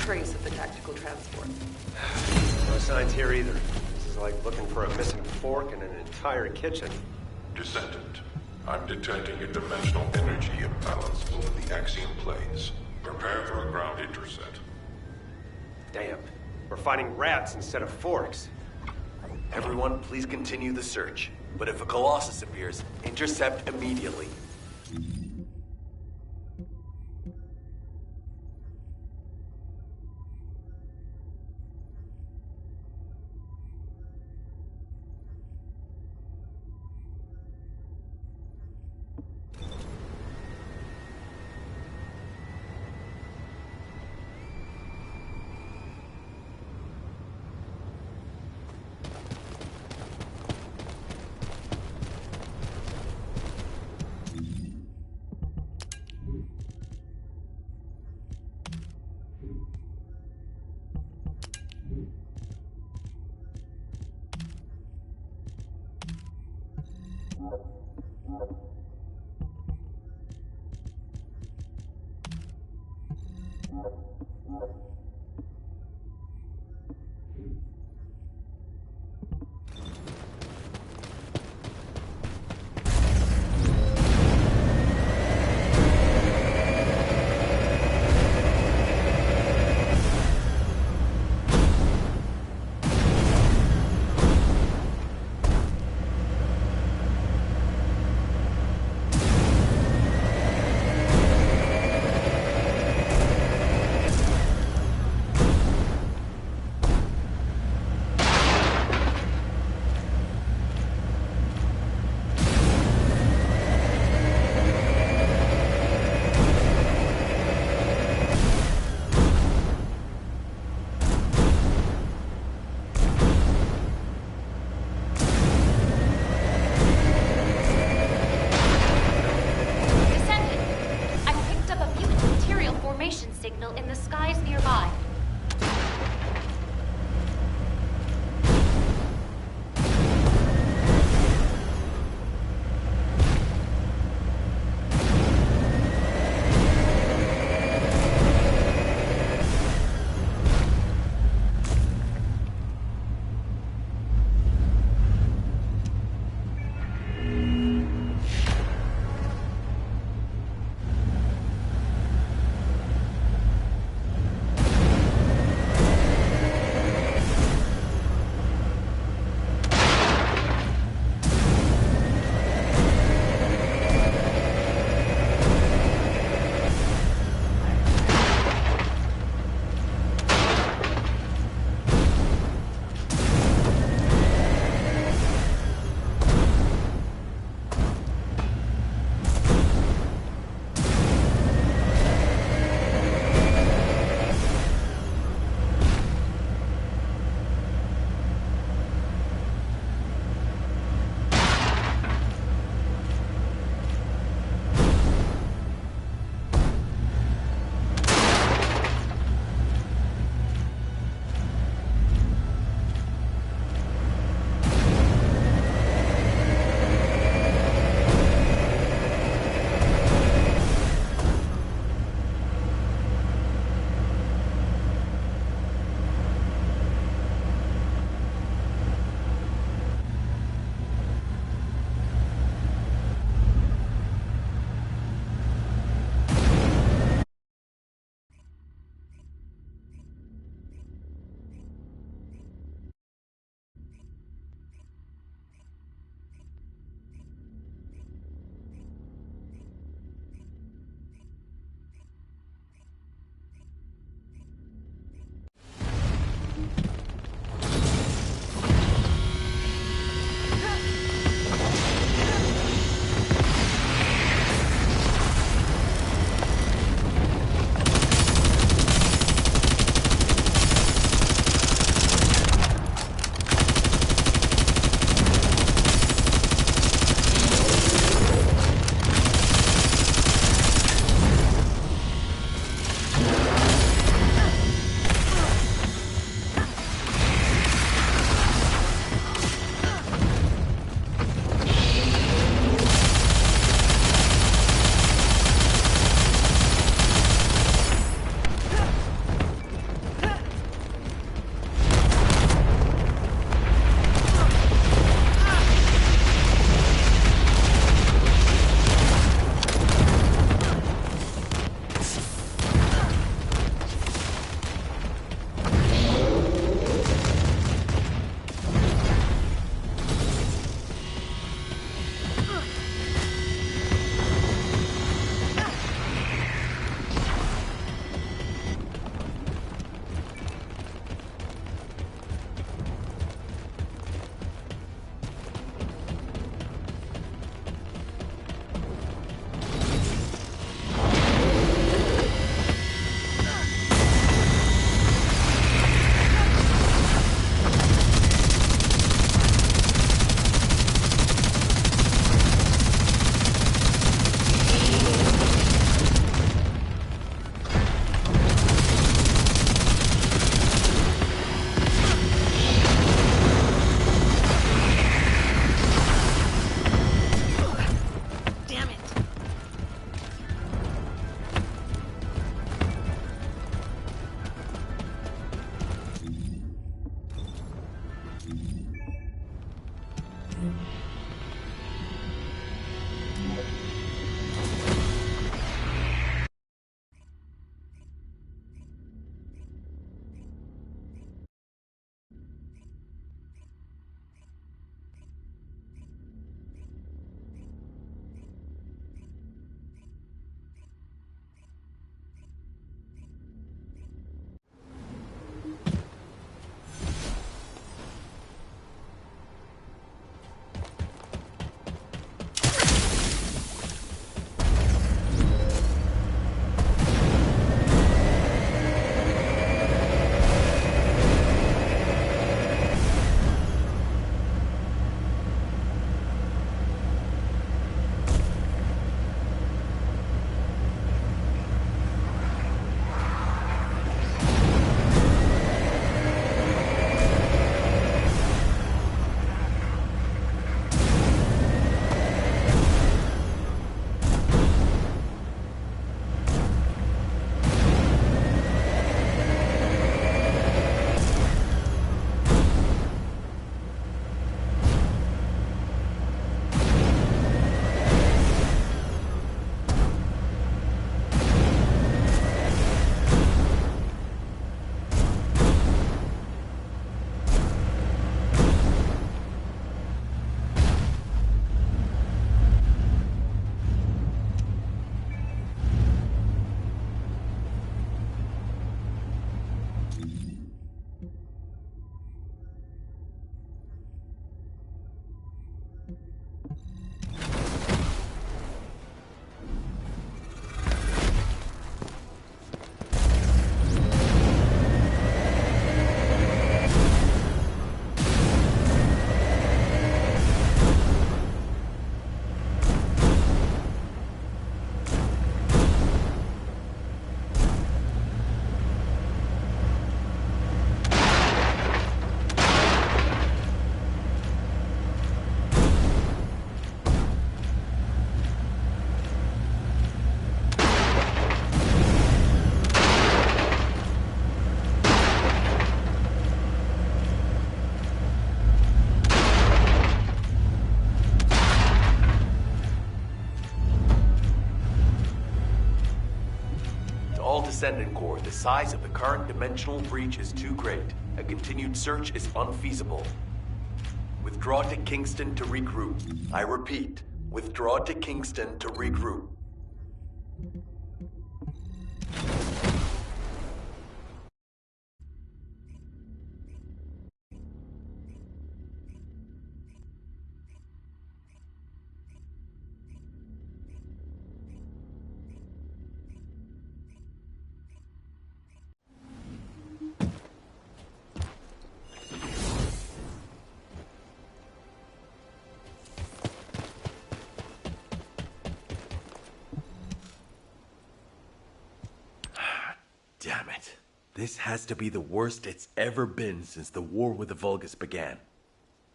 trace of the tactical transport. No signs here either. This is like looking for a missing fork in an entire kitchen. Descendant, I'm detecting a dimensional energy imbalance over the axiom planes. Prepare for a ground intercept. Damn. We're finding rats instead of forks. Everyone, please continue the search. But if a Colossus appears, intercept immediately. signal in the skies nearby. all Descendant Corps, the size of the current dimensional breach is too great. A continued search is unfeasible. Withdraw to Kingston to regroup. I repeat, withdraw to Kingston to regroup. Damn it. This has to be the worst it's ever been since the war with the Vulgus began.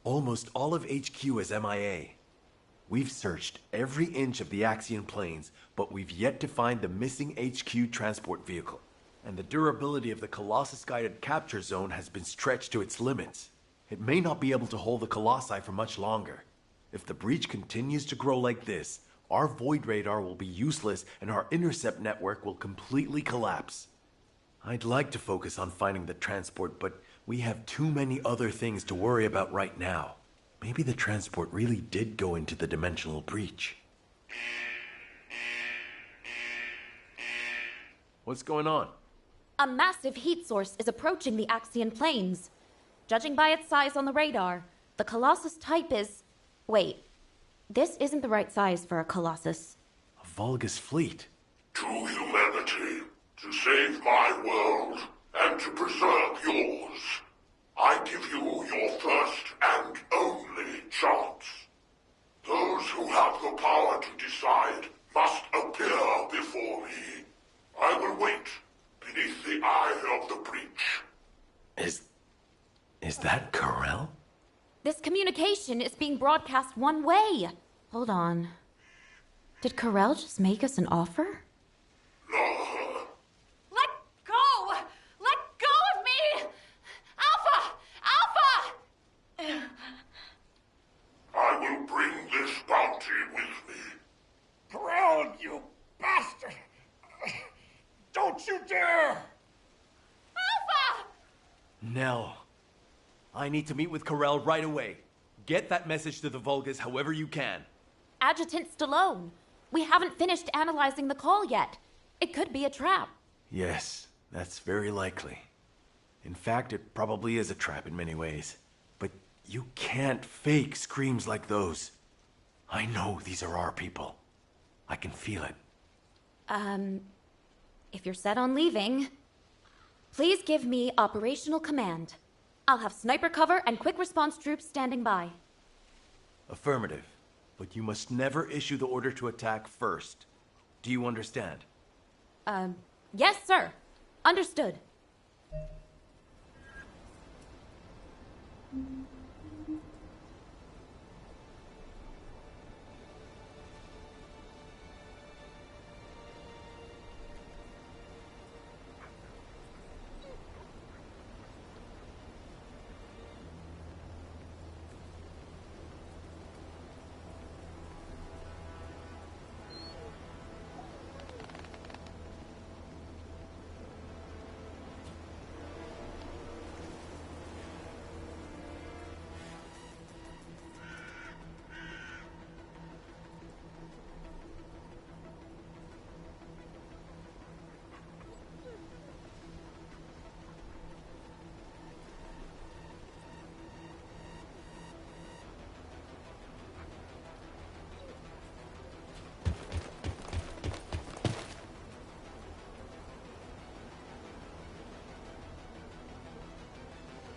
Almost all of HQ is MIA. We've searched every inch of the Axian plains, but we've yet to find the missing HQ transport vehicle. And the durability of the Colossus-guided capture zone has been stretched to its limits. It may not be able to hold the Colossi for much longer. If the breach continues to grow like this, our Void Radar will be useless and our intercept network will completely collapse. I'd like to focus on finding the transport, but we have too many other things to worry about right now. Maybe the transport really did go into the dimensional breach. What's going on? A massive heat source is approaching the Axian plains. Judging by its size on the radar, the Colossus type is... Wait, this isn't the right size for a Colossus. A Vulgus fleet. To humanity, to save my world, and to preserve yours, I give you your first and only chance. Those who have the power to decide must appear before me. I will wait beneath the eye of the breach. Is that Corel? This communication is being broadcast one way. Hold on. Did Corel just make us an offer? Let go! Let go of me! Alpha! Alpha! I will bring this bounty with me. Corral, you bastard! Don't you dare! Alpha! Nell, I need to meet with Corel right away. Get that message to the Vulgus however you can. Adjutant Stallone, we haven't finished analyzing the call yet. It could be a trap. Yes, that's very likely. In fact, it probably is a trap in many ways. But you can't fake screams like those. I know these are our people. I can feel it. If you're set on leaving, please give me operational command. I'll have sniper cover and quick response troops standing by. Affirmative. But you must never issue the order to attack first. Do you understand? Yes, sir. Understood.